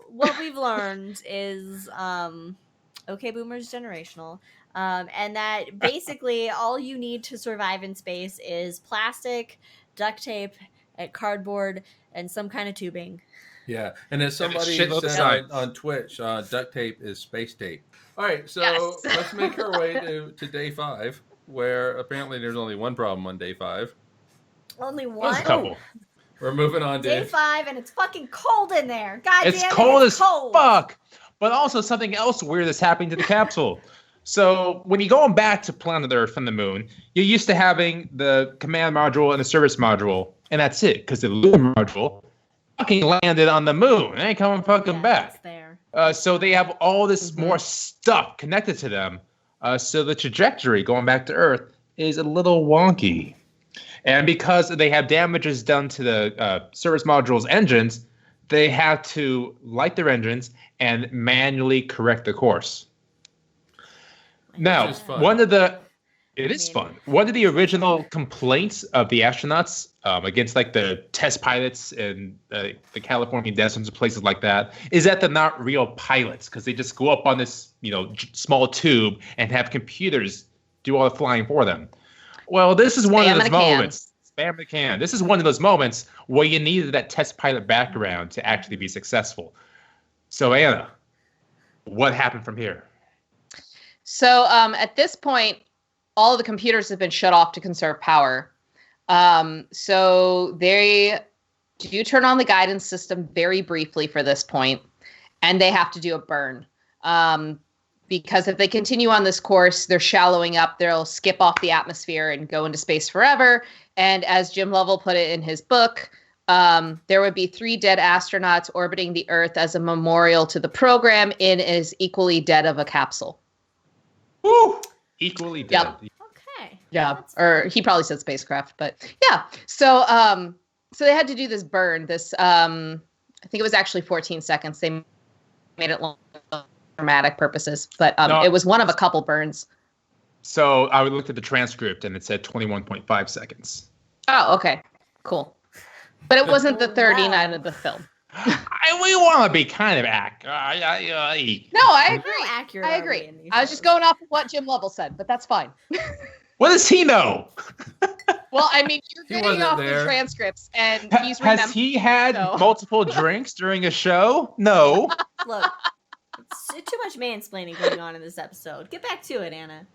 What we've learned is okay boomer's generational. And that basically all you need to survive in space is plastic, duct tape, cardboard, and some kind of tubing. Yeah, and as somebody said on Twitch, duct tape is space tape. All right, so let's make our way to day 5, where apparently there's only one problem on day 5. Only one? There's a couple. We're moving on to day 5, and it's fucking cold in there. God damn it, it's cold as cold. fuck. But also something else weird is happening to the capsule. So when you're going back to planet Earth and the moon, you're used to having the command module and the service module, and that's it. Because the lunar module fucking landed on the moon. It ain't coming fucking back. There. So they have all this more stuff connected to them. So the trajectory going back to Earth is a little wonky. And because they have damages done to the service module's engines, they have to light their engines and manually correct the course. Now, it is fun. One of the original complaints of the astronauts against the test pilots in the California deserts and places like that is that they're not real pilots because they just go up on this small tube and have computers do all the flying for them. Well, this is one of those moments. Spam the can. This is one of those moments where you needed that test pilot background to actually be successful. So, Anna, what happened from here? So, at this point, all of the computers have been shut off to conserve power. So they do turn on the guidance system very briefly for this point, and they have to do a burn. Because if they continue on this course, they're shallowing up, they'll skip off the atmosphere and go into space forever. And as Jim Lovell put it in his book, there would be 3 dead astronauts orbiting the Earth as a memorial to the program in as equally dead of a capsule. Woo! Equally dead. Yep. Okay. Yeah. Or he probably said spacecraft, but yeah. So so they had to do this burn. This I think it was actually 14 seconds. They made it long for dramatic purposes, but it was one of a couple burns. So I looked at the transcript and it said 21.5 seconds. Oh, okay. Cool. But it wasn't the 39 of the film. We want to be kind of accurate. No, I agree. How accurate I agree. I was just going off of what Jim Lovell said, but that's fine. What does he know? Well, I mean, you're getting off the transcripts, and he's Has he had multiple drinks during a show? No. Look, it's too much mansplaining going on in this episode. Get back to it, Anna.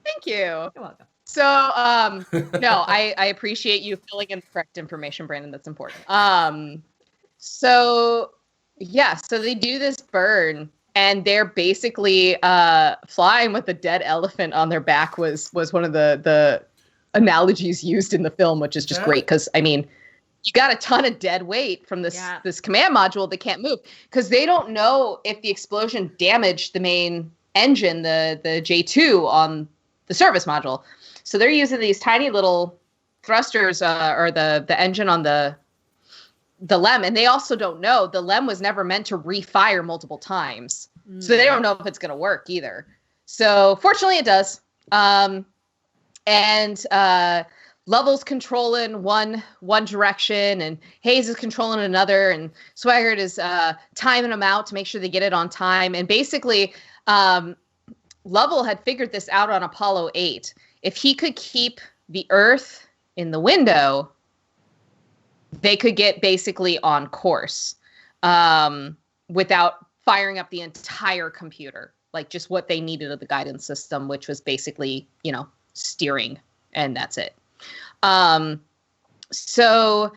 Thank you. You're welcome. So, no, I appreciate you filling in the correct information, Brandon. That's important. So they do this burn, and they're basically flying with a dead elephant on their back was one of the analogies used in the film, which is just great because, I mean, you got a ton of dead weight from this command module that can't move because they don't know if the explosion damaged the main engine, the J2 on the service module. So they're using these tiny little thrusters or the engine on the LEM, and they also don't know the LEM was never meant to refire multiple times. So they don't know if it's going to work either. So fortunately it does. Lovell's controlling one direction, and Hayes is controlling another, and Swaggart is timing them out to make sure they get it on time. And basically, Lovell had figured this out on Apollo 8. If he could keep the Earth in the window, they could get basically on course without firing up the entire computer, like just what they needed of the guidance system, which was basically, steering, and that's it. So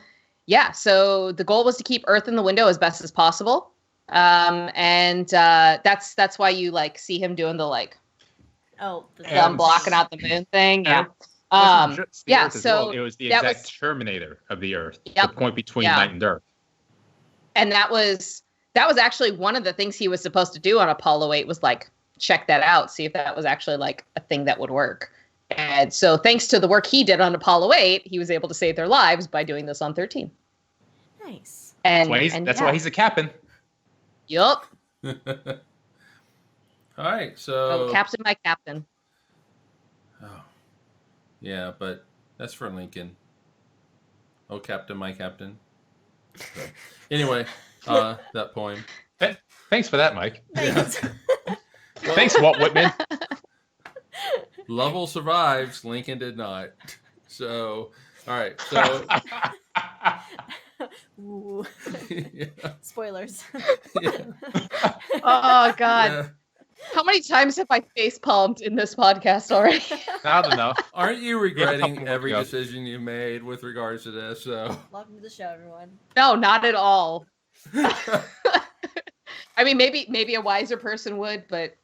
the goal was to keep Earth in the window as best as possible. And that's why you see him doing the thumb blocking out the moon thing. Yeah. So it was the exact terminator of the Earth, the point between night and dark. And that was actually one of the things he was supposed to do on Apollo 8 was check that out, see if that was actually a thing that would work. And so thanks to the work he did on Apollo 8, he was able to save their lives by doing this on 13. Nice. And that's why he's a captain. Yup. All right, so Captain, my captain. Oh, yeah, but that's for Lincoln. Oh, Captain, my captain. So, anyway, that poem. Thanks for that, Mike. Thanks. Thanks, Walt Whitman. Lovell survives. Lincoln did not. So, all right. So, Ooh. yeah. Spoilers. Yeah. Oh, God. Yeah. How many times have I face palmed in this podcast already? I don't know. Aren't you regretting more every to go. decision you made with regards to this? So, Welcome to the show, everyone. No, not at all. I mean, maybe a wiser person would, but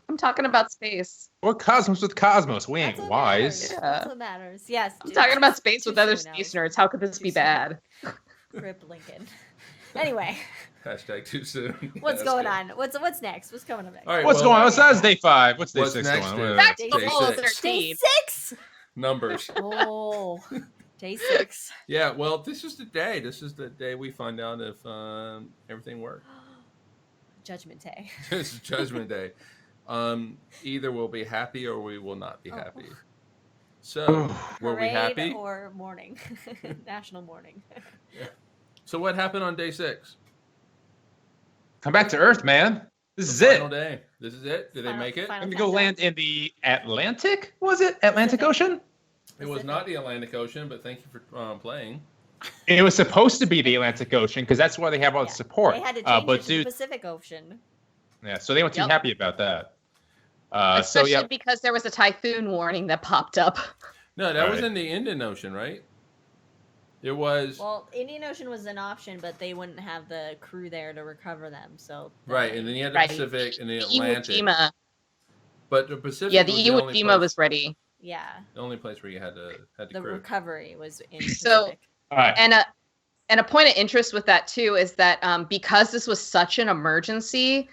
I'm talking about space. We're cosmos with cosmos. We ain't That's what wise. matters. That's what matters. Yes. I'm talking about space with other soon, space nerds. How could this be bad? Rip Lincoln. Anyway, hashtag too soon. what's That's going good. on? What's next? What's coming up next? All right, What's well, going on? That's day 5. What's day What's 6 next going on? is- Back to Day the Apollo six. 13. Day 6. Numbers. Oh, day 6. Yeah, well, this is the day. This is the day we find out if everything worked. Judgment Day. This is Judgment Day. Either we'll be happy or we will not be happy. So, were we Parade happy? or mourning? National mourning. So, what happened on day 6? Come back to Earth, man. This is Final it. day. This is it. Did they make it? final Let me go countdown. land in the Atlantic. Was it Atlantic Ocean? It was not the Atlantic Ocean, but thank you for playing. It was supposed to be the Atlantic Ocean because that's where they have all the Yeah, support. They had to change but it to dude, the Pacific Ocean. yeah, so they weren't too Yep. happy about that. Especially because there was a typhoon warning that popped up. No, that was Right. in the Indian Ocean, right? It was Well, Indian Ocean was an option, but they wouldn't have the crew there to recover them. So right, and then you had the Right. Pacific and the The Atlantic. Iwo Jima. But the Pacific, Yeah, the was Iwo only Jima place- was ready. yeah, the only place where you had to the crew. recovery was in So- Pacific. all right. And a point of interest with that too is that because this was such an emergency,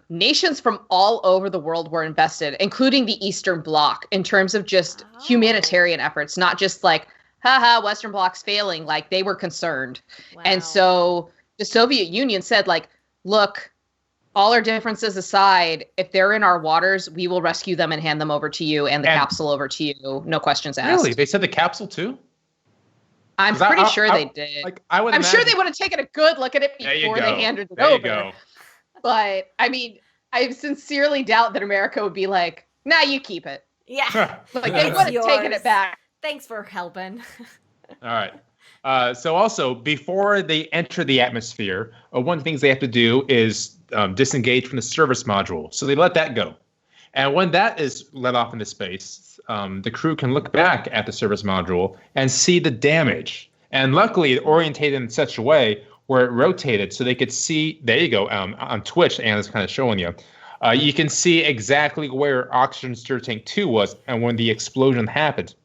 nations from all over the world were invested, including the Eastern Bloc, in terms of just Oh. humanitarian efforts, not just haha, Western Bloc's failing. They were concerned. Wow. And so the Soviet Union said, look, all our differences aside, if they're in our waters, we will rescue them and hand them over to you and the capsule over to you. No questions asked. Really? They said the capsule too? I'm 'Cause pretty sure they did. I'm sure they would have taken a good look at it There you before go. they handed it There over. you go. But I mean, I sincerely doubt that America would be like, nah, you keep it. yeah, They It's would have taken yours. it back. thanks for helping. All right. So also, before they enter the atmosphere, one of the things they have to do is disengage from the service module. So they let that go. And when that is let off into space, the crew can look back at the service module and see the damage. And luckily, it orientated in such a way where it rotated so they could see, there you go, on Twitch, Anna's kind of showing you. You can see exactly where oxygen stir tank 2 was and when the explosion happened.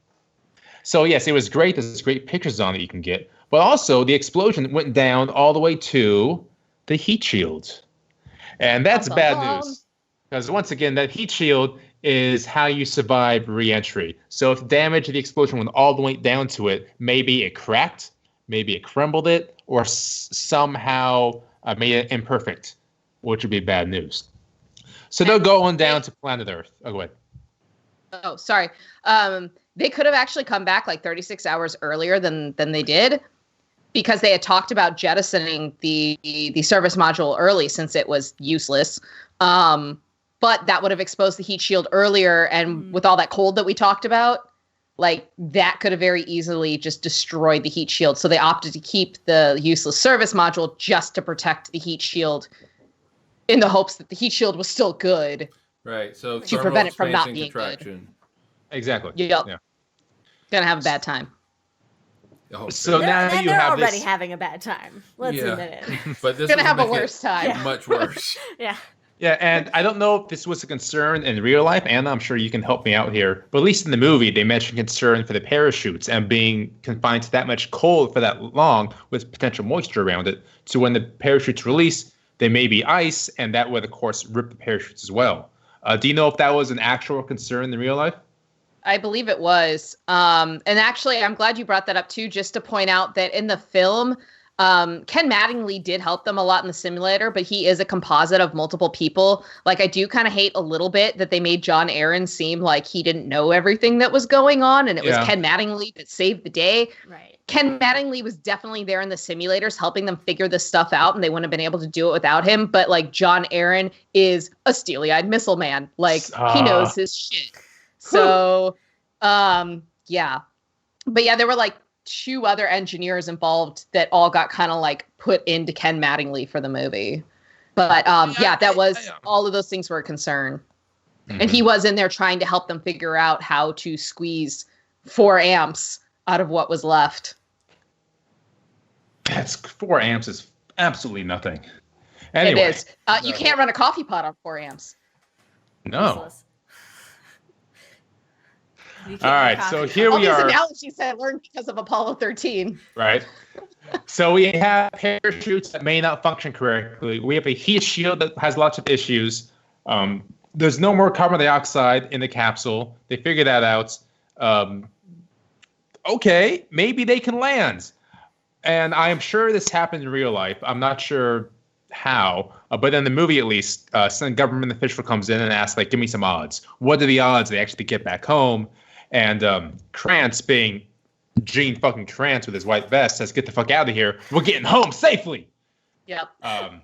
So yes, it was great. There's great pictures on it you can get. But also, the explosion went down all the way to the heat shield. And that's bad news. Because once again, that heat shield is how you survive re-entry. So if damage of the explosion went all the way down to it, maybe it cracked, maybe it crumbled it, or somehow made it imperfect, which would be bad news. So they'll go on down to planet Earth. Oh, go ahead. Oh, sorry. they could have actually come back like 36 hours earlier than they did, because they had talked about jettisoning the service module early since it was useless. But that would have exposed the heat shield earlier, and with all that cold that we talked about, like that could have very easily just destroyed the heat shield. So they opted to keep the useless service module just to protect the heat shield, in the hopes that the heat shield was still good. Right. So to prevent it from not being contraction. Good. Exactly. Yep. Yeah. Gonna have a bad time. Oh, So shit. now They're you have already this. having a bad time. Let's admit it. But this Gonna will have a make it worse time. Much worse. Yeah. Yeah, and I don't know if this was a concern in real life, Anna, I'm sure you can help me out here. But at least in the movie, they mentioned concern for the parachutes and being confined to that much cold for that long with potential moisture around it. So when the parachutes release, they may be ice, and that would, of course, rip the parachutes as well. Do you know if that was an actual concern in real life? I believe it was. And actually, I'm glad you brought that up too, just to point out that in the film, Ken Mattingly did help them a lot in the simulator, but he is a composite of multiple people. Like, I do kind of hate a little bit that they made John Aaron seem like he didn't know everything that was going on, and it was Ken Mattingly that saved the day. Right. Ken Mattingly was definitely there in the simulators helping them figure this stuff out, and they wouldn't have been able to do it without him. But like, John Aaron is a steely-eyed missile man. Like, he knows his shit. So, yeah. But yeah, there were like 2 other engineers involved that all got kind of like put into Ken Mattingly for the movie. But yeah, that was, all of those things were a concern. Mm-hmm. And he was in there trying to help them figure out how to squeeze 4 amps out of what was left. That's 4 amps is absolutely nothing. Anyway, it is. You can't run a coffee pot on 4 amps. No. All right, so here we are. All these analogies I learned because of Apollo 13. Right. So we have parachutes that may not function correctly. We have a heat shield that has lots of issues. There's no more carbon dioxide in the capsule. They figured that out. Okay, maybe they can land. And I am sure this happened in real life. I'm not sure how, but in the movie, at least, some government official comes in and asks, like, give me some odds. What are the odds they actually get back home? And Krantz, being Gene fucking Krantz with his white vest, says, get the fuck out of here. We're getting home safely. Yep. I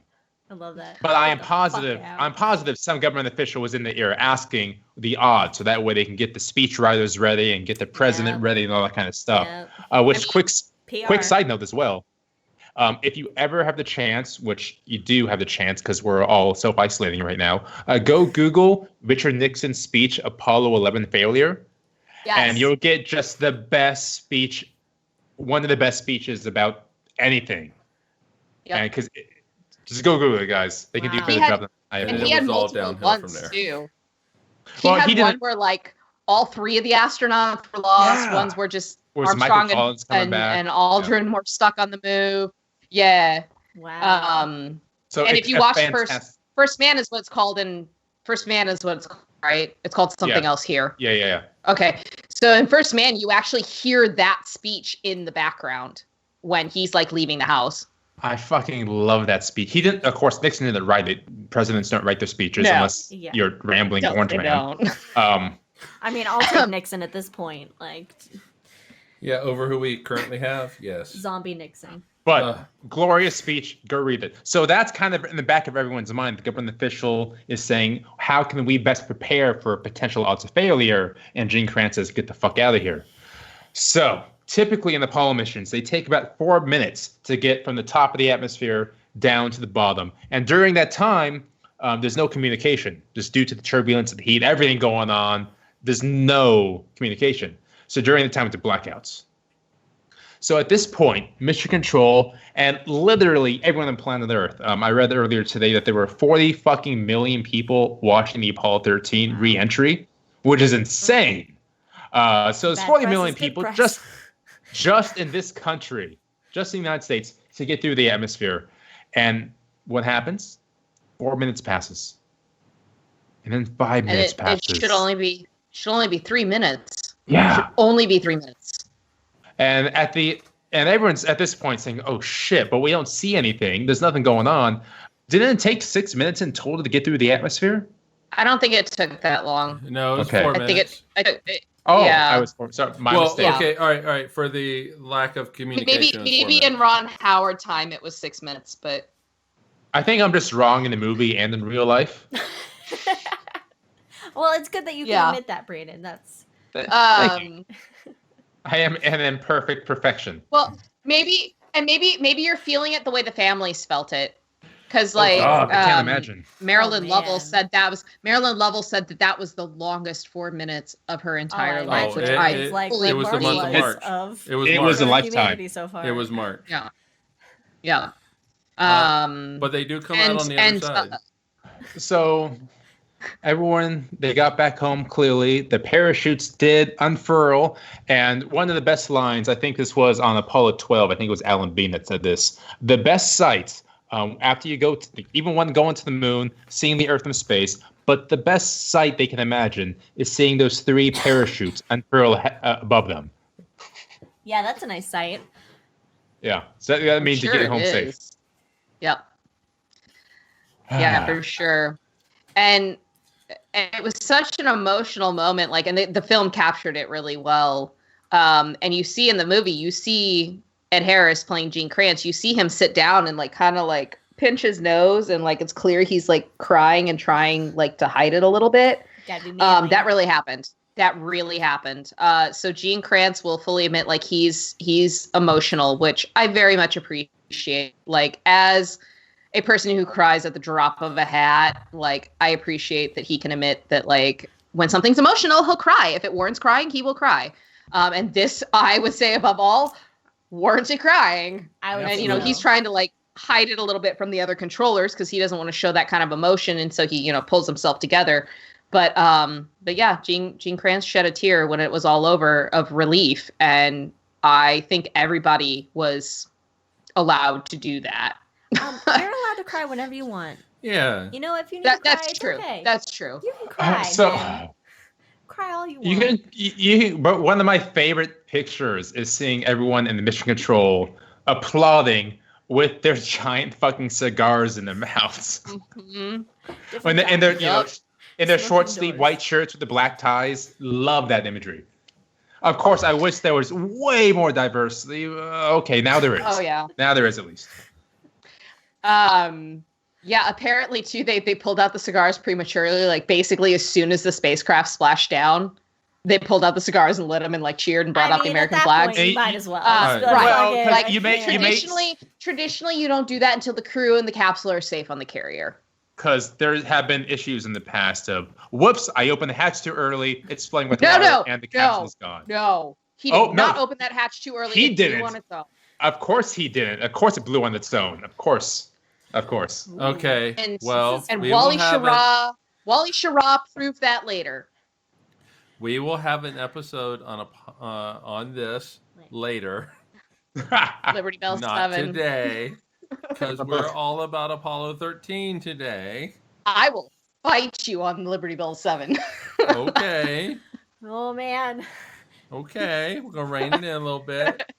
love that. But I'm positive some government official was in the ear asking the odds, so that way they can get the speechwriters ready and get the president ready and all that kind of stuff. Which, quick side note as well. If you ever have the chance, which you do have the chance because we're all self-isolating right now, go Google Richard Nixon's speech, Apollo 11 failure. Yes. And you'll get just the best speech, one of the best speeches about anything. Yeah. And because just go Google it, guys. They can do a better job than I have. And he had multiple ones too. He had one where like all 3 of the astronauts were lost. Yeah. Ones were just Armstrong and Aldrin were stuck on the move. Yeah. Wow. So and if you watch First Man is what it's called right? It's called something else here. Yeah. Okay. So in First Man, you actually hear that speech in the background when he's like leaving the house. I fucking love that speech. He didn't, of course, Nixon didn't write it. Presidents don't write their speeches unless you're rambling orange man. I mean, I'll take Nixon at this point. Like, yeah, over who we currently have, yes. Zombie Nixon. But glorious speech. Go read it. So that's kind of in the back of everyone's mind. The government official is saying, how can we best prepare for potential odds of failure? And Gene Kranz says, get the fuck out of here. So typically in Apollo missions, they take about 4 minutes to get from the top of the atmosphere down to the bottom. And during that time, there's no communication. Just due to the turbulence, the heat, everything going on, there's no communication. So during the time, it's blackouts. So at this point, Mission Control and literally everyone on planet Earth, I read earlier today that there were 40 fucking million people watching the Apollo 13 re-entry, which is insane. So there's 40 million people just in this country, just in the United States, to get through the atmosphere. And what happens? 4 minutes passes. And then 5 minutes passes. It should only be 3 minutes. Yeah. It should only be 3 minutes. And everyone's at this point saying, "Oh shit!" But we don't see anything. There's nothing going on. Didn't it take 6 minutes in total to get through the atmosphere? I don't think it took that long. No, it was 4 minutes. Oh, Yeah. I was sorry. My Well, mistake. okay, all right. For the lack of communication, Maybe in Ron Howard time it was 6 minutes, but I think I'm just wrong in the movie and in real life. Well, it's good that you can admit that, Brandon. That's Thank you. I am an imperfect perfection. Well, maybe you're feeling it the way the families felt it. Because like I can't imagine. Marilyn Lovell said that was the longest 4 minutes of her entire life, which I fully it was the month of March. It was a lifetime. So far. It was March. Yeah. But they do come out on the other side. So everyone, they got back home clearly. The parachutes did unfurl. And one of the best lines, I think this was on Apollo 12. I think it was Alan Bean that said this. The best sight, after you go to even when going to the moon, seeing the Earth from space, but the best sight they can imagine is seeing those 3 parachutes unfurl above them. Yeah, that's a nice sight. Yeah. So that means you get home safe. Yep. Yeah, for sure. And it was such an emotional moment, like, and the film captured it really well. And you see in the movie, you see Ed Harris playing Gene Kranz. You see him sit down and like kind of like pinch his nose, and like it's clear he's like crying and trying like to hide it a little bit. That really happened. That really happened. So Gene Kranz will fully admit like he's emotional, which I very much appreciate. Like as a person who cries at the drop of a hat, like I appreciate that he can admit that like when something's emotional, he'll cry. If it warrants crying, he will cry. And this, I would say above all, warranted crying. And you know, he's trying to like hide it a little bit from the other controllers because he doesn't want to show that kind of emotion, and so he, you know, pulls himself together. But yeah, Gene Kranz shed a tear when it was all over of relief, and I think everybody was allowed to do that. You're allowed to cry whenever you want. Yeah. You know, if you need to cry, that's true. Okay. That's true. You can cry. Cry all you want. But one of my favorite pictures is seeing everyone in the mission control applauding with their giant fucking cigars in their mouths. Mm-hmm. In their short sleeve white shirts with the black ties. Love that imagery. Of course, I wish there was way more diversity. Okay, now there is. Oh yeah. Now there is at least. Yeah, apparently too, they pulled out the cigars prematurely. Like basically, as soon as the spacecraft splashed down, they pulled out the cigars and lit them and like cheered and brought out the American flags. You might as well. Right. Like traditionally, you don't do that until the crew and the capsule are safe on the carrier. Because there have been issues in the past of, whoops, I opened the hatch too early. It's flooding with water, and the capsule's gone. No, he did not open that hatch too early. He didn't. On its own. Of course he didn't. Of course it blew on its own. Of course. Okay. And Wally Schirra proved that later. We will have an episode on this later. Liberty Bell 7. Not today, because we're all about Apollo 13 today. I will fight you on Liberty Bell 7. Okay. Oh man. Okay, we're gonna rein it in a little bit.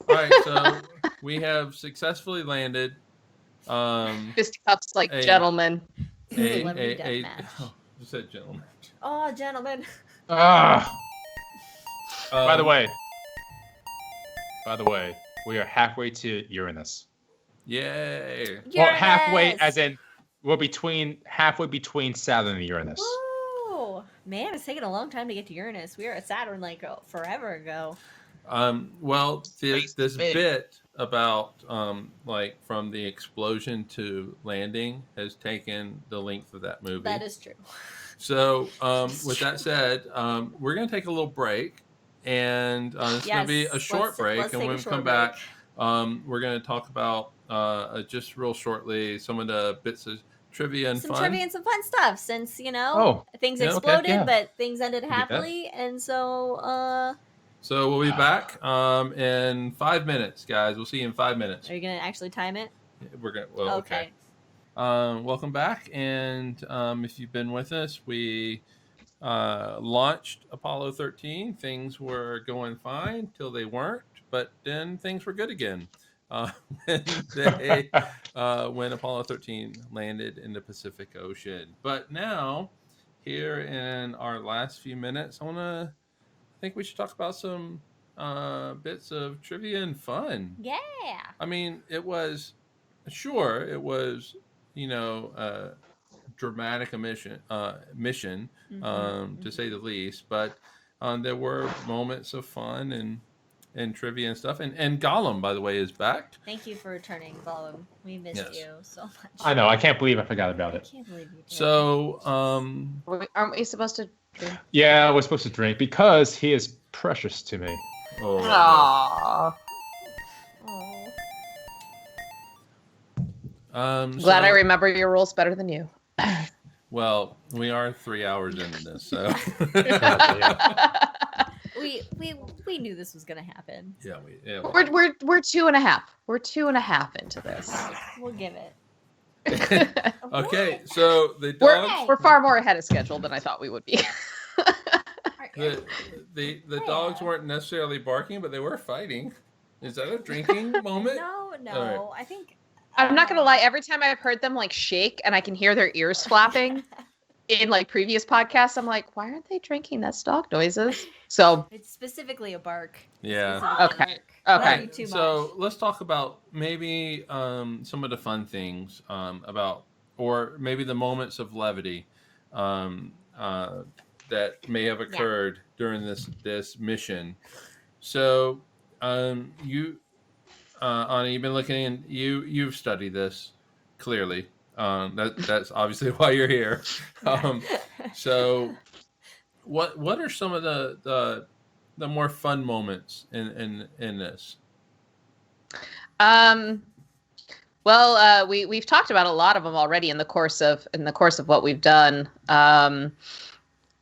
All right, so we have successfully landed. Fisticuffs like gentlemen. Oh, you said gentlemen. Oh, gentlemen. By the way, we are halfway to Uranus. Yay! Well, halfway, as in we're halfway between Saturn and Uranus. Woo! Man, it's taken a long time to get to Uranus. We were at Saturn like forever ago. Well, this bit about like from the explosion to landing has taken the length of that movie. That is true. So with that said, we're going to take a little break, and it's going to be a short break. And when we come back, we're going to talk about just real shortly some of the bits of trivia and fun. Trivia and some fun stuff, since things exploded, but things ended happily, and so. So we'll be back in 5 minutes, guys. We'll see you in 5 minutes. Are you gonna actually time it? We're gonna. Well, okay. Welcome back, and if you've been with us, we launched Apollo 13. Things were going fine till they weren't, but then things were good again when Apollo 13 landed in the Pacific Ocean. But now, here in our last few minutes, I want to think we should talk about some bits of trivia and fun. Yeah. I mean, it was, dramatic mission, to say the least. But there were moments of fun and trivia and stuff. And Gollum, by the way, is back. Thank you for returning, Gollum. We missed you so much. I know. I can't believe I forgot about it. I can't believe you did. So, Aren't we supposed to drink? Yeah, we're supposed to drink because he is precious to me. oh, Aww. Glad I remember your rules better than you. Well, we are 3 hours into this, so we knew this was gonna happen. yeah, We're 2.5. We're 2.5 into this. We'll give it. Okay, so the dogs. We're far more ahead of schedule than I thought we would be. The dogs weren't necessarily barking, but they were fighting. Is that a drinking moment? No. All I think I'm not gonna lie. Every time I've heard them like shake and I can hear their ears flapping in like previous podcasts, I'm like, why aren't they drinking? That's dog noises. So it's specifically a bark. Yeah. Specifically a Okay. bark. Okay. Too So much. let's talk about maybe some of the fun things about, or maybe the moments of levity that may have occurred during this mission. So you, Anna, you've been looking in. You've studied this clearly. That's obviously why you're here. So what are some of the more fun moments in this? Well, we've talked about a lot of them already in the course of what we've done.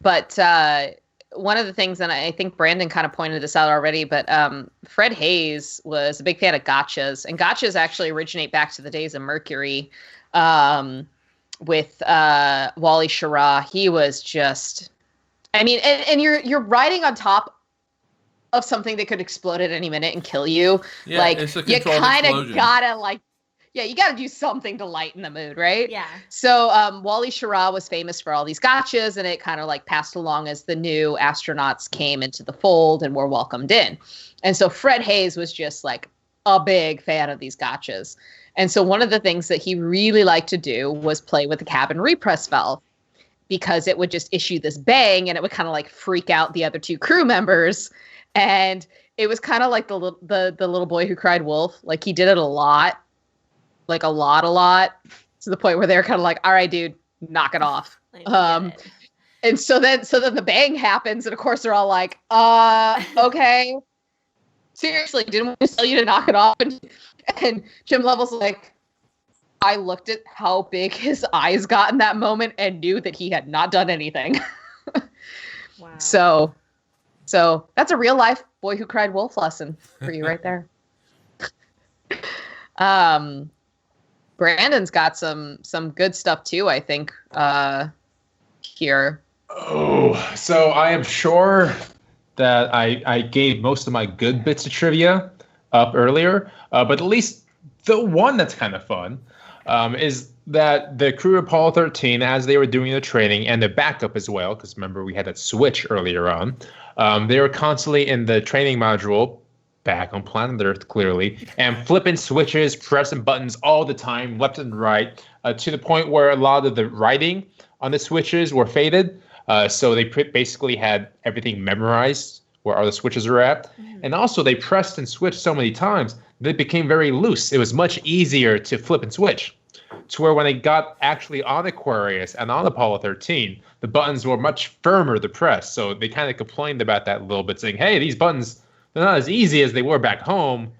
But one of the things, and I think Brandon kind of pointed this out already, but Fred Hayes was a big fan of gotchas, and gotchas actually originate back to the days of Mercury with Wally Schirra. He was just, I mean, and you're riding on top of something that could explode at any minute and kill you. Yeah, like it's a you controlled kind of explosion. gotta you gotta do something to lighten the mood, right? Yeah. So Wally Schirra was famous for all these gotchas, and it kind of like passed along as the new astronauts came into the fold and were welcomed in. And so Fred Hayes was just like a big fan of these gotchas. And so one of the things that he really liked to do was play with the cabin repress valve, because it would just issue this bang and it would kind of like freak out the other two crew members. And it was kind of like the little boy who cried wolf. Like he did it a lot, like a lot, to the point where they're kind of like, all right, dude, knock it off. And so then the bang happens, and of course they're all like, okay, seriously, didn't we tell you to knock it off? And Jim Lovell's like, I looked at how big his eyes got in that moment and knew that he had not done anything. Wow. So that's a real life boy who cried wolf lesson for you right there. Brandon's got some good stuff too, I think, here. Oh, so I am sure that I gave most of my good bits of trivia up earlier, but at least the one that's kind of fun is that the crew of Apollo 13, as they were doing the training, and the backup as well, because remember we had that switch earlier on, they were constantly in the training module, back on planet Earth clearly, and flipping switches, pressing buttons all the time, left and right, to the point where a lot of the writing on the switches were faded. So they basically had everything memorized where all the switches were at. Mm-hmm. And also they pressed and switched so many times that it became very loose. It was much easier to flip and switch, to where when they got actually on Aquarius and on Apollo 13, the buttons were much firmer to press. So they kind of complained about that a little bit, saying, hey, these buttons, they're not as easy as they were back home,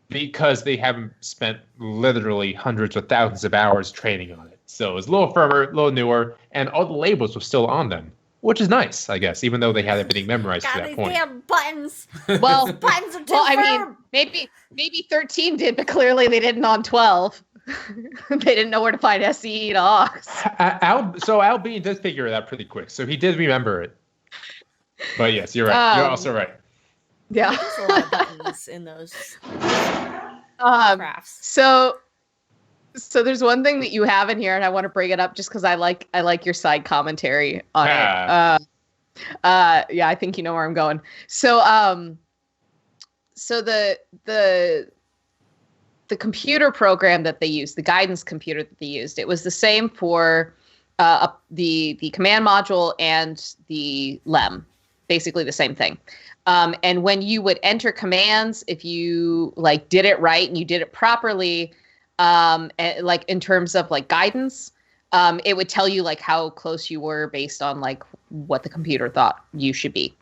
because they haven't spent literally hundreds of thousands of hours training on it. So it was a little firmer, a little newer, and all the labels were still on them, which is nice, I guess, even though they had everything memorized to that point. Damn buttons. Well, Buttons are too I firm. mean, maybe 13 did, but clearly they didn't on 12. They didn't know where to find SE dogs. Al Bean did figure it out pretty quick, so he did remember it. But yes, you're right. You're also right. Yeah. There's a lot of buttons in those crafts. So there's one thing that you have in here, and I want to bring it up just because I like your side commentary on it. Yeah, I think you know where I'm going. So, so the computer program that they used, the guidance computer that they used, it was the same for the command module and the LEM, basically the same thing. And when you would enter commands, if you like did it right and you did it properly, like in terms of like guidance, it would tell you like how close you were based on like what the computer thought you should be.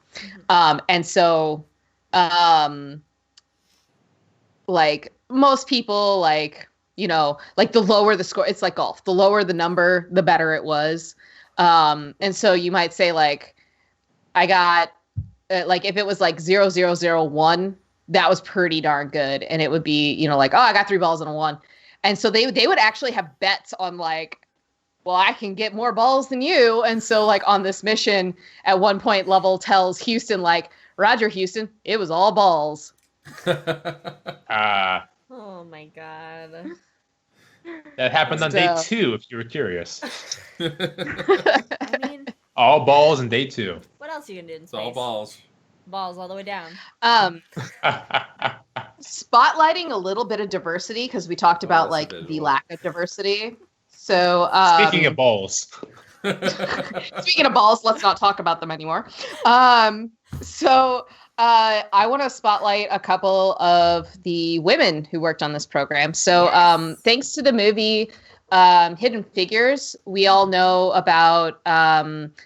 And so, like most people, like, you know, like the lower the score, it's like golf, the lower the number, the better it was. And so you might say like, I got like, if it was like 0001, that was pretty darn good. And it would be, you know, like, oh, I got 3 balls and a 1. And so they would actually have bets on like, well, I can get more balls than you. And so like on this mission at one point, Lovell tells Houston, like, Roger, Houston, it was all balls. Oh my God. That happened on day 2, if you were curious. I mean, all balls in day 2. what else are you gonna do in It's space? all balls. Balls all the way down. Spotlighting a little bit of diversity, because we talked about like the lack of diversity. So speaking of balls. Speaking of balls, let's not talk about them anymore. So I want to spotlight a couple of the women who worked on this program. So thanks to the movie Hidden Figures, we all know about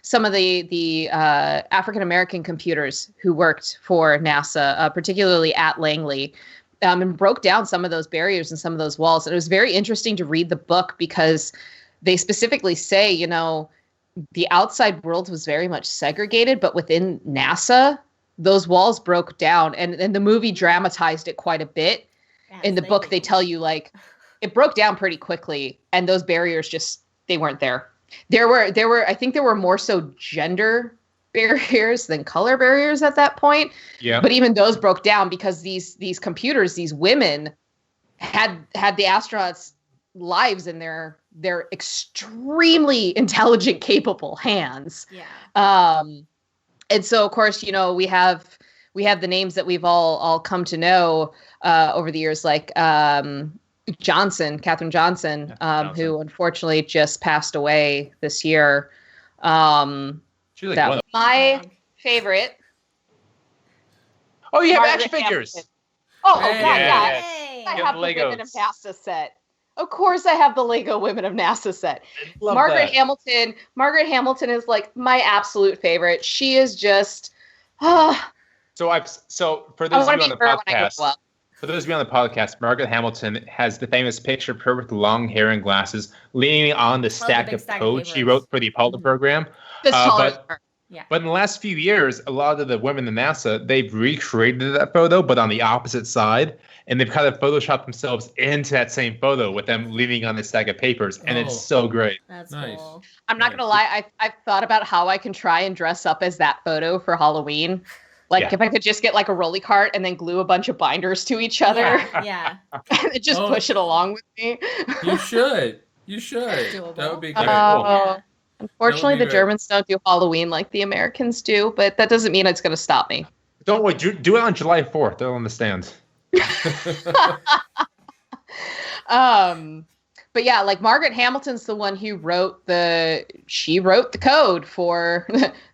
some of the African-American computers who worked for NASA, particularly at Langley, and broke down some of those barriers and some of those walls. And it was very interesting to read the book because they specifically say, you know, the outside world was very much segregated, but within NASA, those walls broke down. And the movie dramatized it quite a bit. Yes, in the book, they tell you, like, it broke down pretty quickly, and those barriers just, they weren't there. There were, I think there were more so gender barriers than color barriers at that point. Yeah. But even those broke down because these computers, these women had the astronauts' lives in their extremely intelligent, capable hands. Yeah. And so, of course, you know, we have the names that we've all come to know over the years, like Katherine Johnson, who unfortunately just passed away this year. She's like that one was my favorite. Oh, you have Margaret action figures. Hamilton. Oh, Hey. God, yeah. Hey. I You have have the Legos. Women of NASA set. Of course, I have the Lego Women of NASA set. Love Margaret that. Margaret Hamilton is like my absolute favorite. She is just. So for I those of want you to on be the her when I grow podcast, up. for those of you on the podcast, Margaret Hamilton has the famous picture of her with long hair and glasses, leaning on the stack big of stack of code she papers. wrote for the Apollo program. Just taller than but her. Yeah. But in the last few years, a lot of the women in NASA, they've recreated that photo, but on the opposite side. And they've kind of photoshopped themselves into that same photo with them leaning on the stack of papers. And it's so great. That's Nice. cool. I'm not gonna lie, I've thought about how I can try and dress up as that photo for Halloween. Like Yeah. if I could just get like a rolly cart and then glue a bunch of binders to each other Yeah. and just push it along with me. You should. You should. Doable. That would be great. Yeah. Unfortunately, be the great. Germans don't do Halloween like the Americans do, but that doesn't mean it's gonna stop me. Don't worry, do it on July 4th. They'll understand. But yeah, like Margaret Hamilton's the one who wrote the code for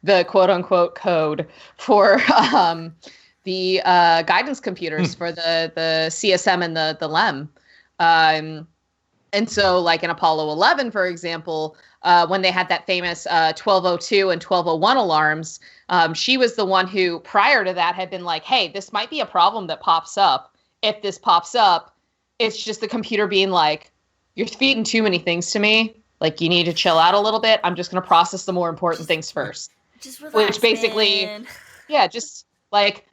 the quote unquote code for the guidance computers for the CSM and the LEM. And so like in Apollo 11, for example, when they had that famous 1202 and 1201 alarms, she was the one who prior to that had been like, hey, this might be a problem that pops up. If this pops up, it's just the computer being like, you're feeding too many things to me. Like, you need to chill out a little bit. I'm just going to process the more important things first. Just relax, Which basically, man. yeah, just like,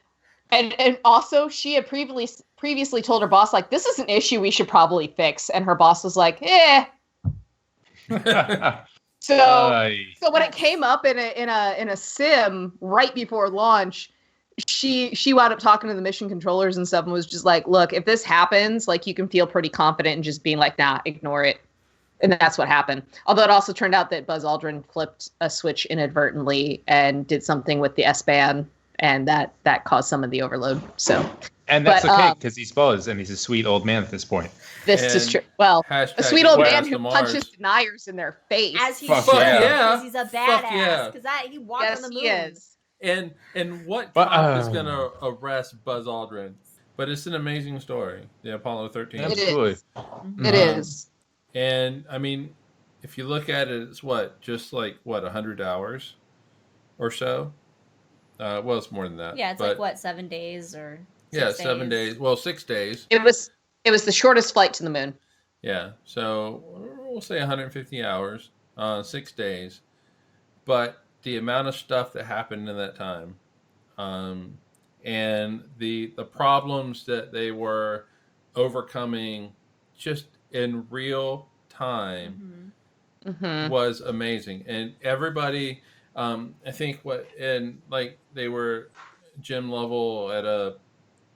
and also she had previously told her boss, like, this is an issue we should probably fix. And her boss was like, So when it came up in a sim right before launch, she wound up talking to the mission controllers and stuff and was just like, look, if this happens, like, you can feel pretty confident in just being like, nah, ignore it. And that's what happened. Although it also turned out that Buzz Aldrin flipped a switch inadvertently and did something with the S-band, and that caused some of the overload. So, and that's okay because he's Buzz and he's a sweet old man at this point. This is true. Well, a sweet old man who punches deniers in their face. As he Fuck should, yeah. because he's a badass. Because yeah. he walked on the moon. He is. And what cop is going to arrest Buzz Aldrin? But it's an amazing story, the Apollo 13. Absolutely. It is. And I mean, if you look at it, it's just 100 hours or so. Well, it's more than that. Yeah, it's 7 days or 6 days? 7 days. Well, 6 days. It was the shortest flight to the moon. Yeah, so we'll say 150 hours, 6 days. But the amount of stuff that happened in that time, and the problems that they were overcoming just in real time was amazing. And everybody, I think they were Jim Lovell at a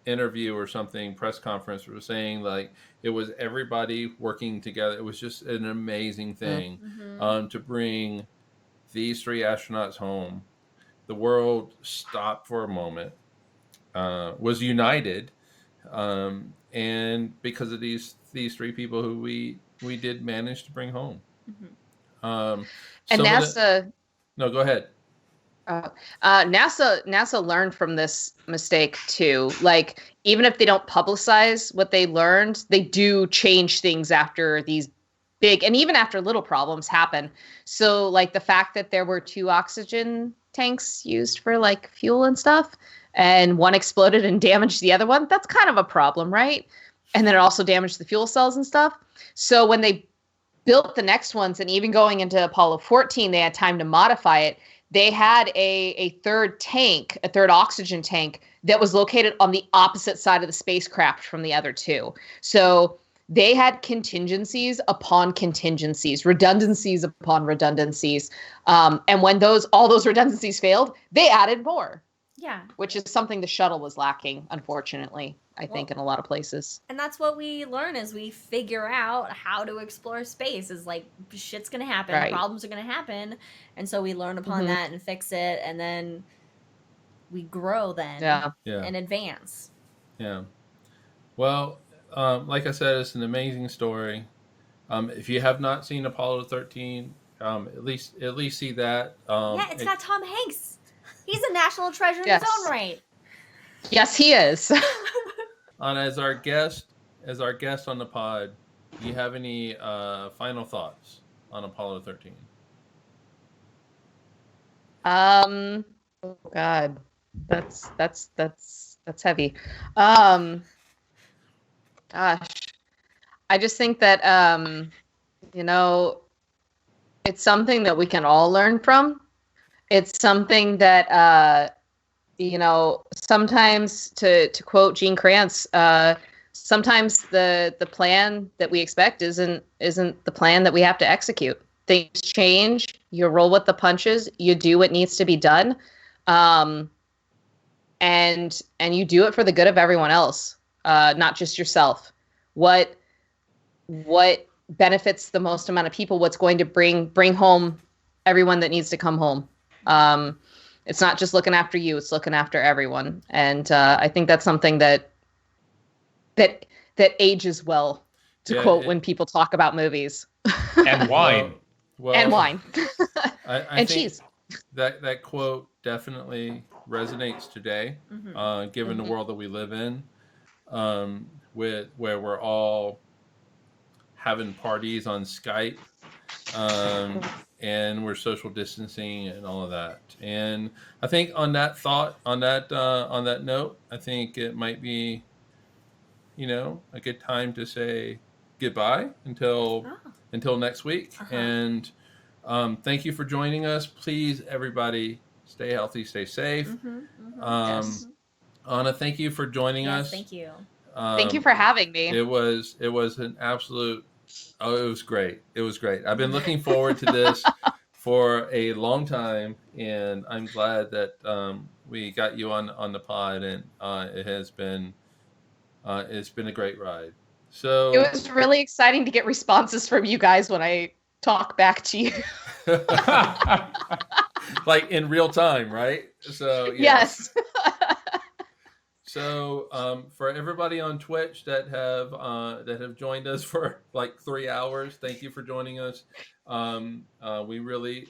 interview or something, press conference, was saying it was everybody working together. It was just an amazing thing to bring these 3 astronauts home. The world stopped for a moment, was united, and because of these 3 people who we did manage to bring home. And NASA. No, go ahead. NASA learned from this mistake too. Even if they don't publicize what they learned, they do change things after these big and even after little problems happen. So the fact that there were 2 oxygen tanks used for fuel and stuff, and one exploded and damaged the other one, that's kind of a problem, right? And then it also damaged the fuel cells and stuff. So when they built the next ones, and even going into Apollo 14, they had time to modify it. They had a third oxygen tank that was located on the opposite side of the spacecraft from the other 2. So they had contingencies upon contingencies, redundancies upon redundancies. And when all those redundancies failed, they added more. Yeah. Which is something the shuttle was lacking, unfortunately, I think, in a lot of places. And that's what we learn as we figure out how to explore space is shit's going to happen. Right. Problems are going to happen. And so we learn upon that and fix it. And then we grow and advance. Yeah. Well, like I said, it's an amazing story. If you have not seen Apollo 13, at least see that. It's got Tom Hanks. He's a national treasure in his own right. Yes, he is. And as our guest on the pod, do you have any final thoughts on Apollo 13? Oh God, that's heavy. Gosh, I just think that it's something that we can all learn from. It's something that sometimes, to quote Gene Kranz, sometimes the plan that we expect isn't the plan that we have to execute. Things change. You roll with the punches. You do what needs to be done, and you do it for the good of everyone else, not just yourself. What benefits the most amount of people? What's going to bring home everyone that needs to come home? It's not just looking after you; it's looking after everyone, and I think that's something that ages well. To quote when people talk about movies. And wine. And wine. I and think cheese. That quote definitely resonates today, given the world that we live in, where we're all having parties on Skype, and we're social distancing and all of that. And I think on that note, I think it might be, a good time to say goodbye until next week. And thank you for joining us. Please, everybody, stay healthy, stay safe. Yes. Anna, thank you for joining us. Thank you. Thank you for having me. It was an absolute. It was great. It was great. I've been looking forward to this for a long time, and I'm glad that we got you on the pod, and it's been a great ride. So It was really exciting to get responses from you guys when I talk back to you. like in real time, right? So Yes. So for everybody on Twitch that have joined us for like 3 hours, thank you for joining us. We really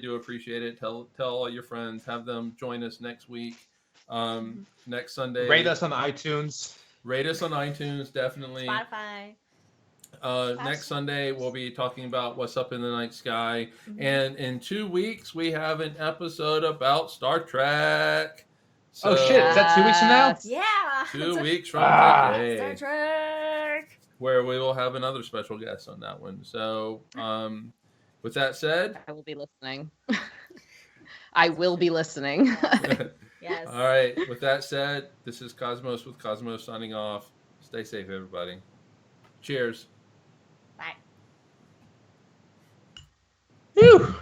do appreciate it. Tell all your friends, have them join us next week. Next Sunday. Rate us on iTunes. Rate us on iTunes, definitely. Spotify. Next Sunday, we'll be talking about what's up in the night sky. Mhm. And in 2 weeks, we have an episode about Star Trek. So, Oh, shit. Is that 2 weeks from now? Yeah. 2 weeks from Star today, Trek. where we will have another special guest on that one. So, with that said, I will be listening. I will be listening. Yes. all right. With that said, this is Cosmos with Cosmos signing off. Stay safe, everybody. Cheers. Bye. Whew.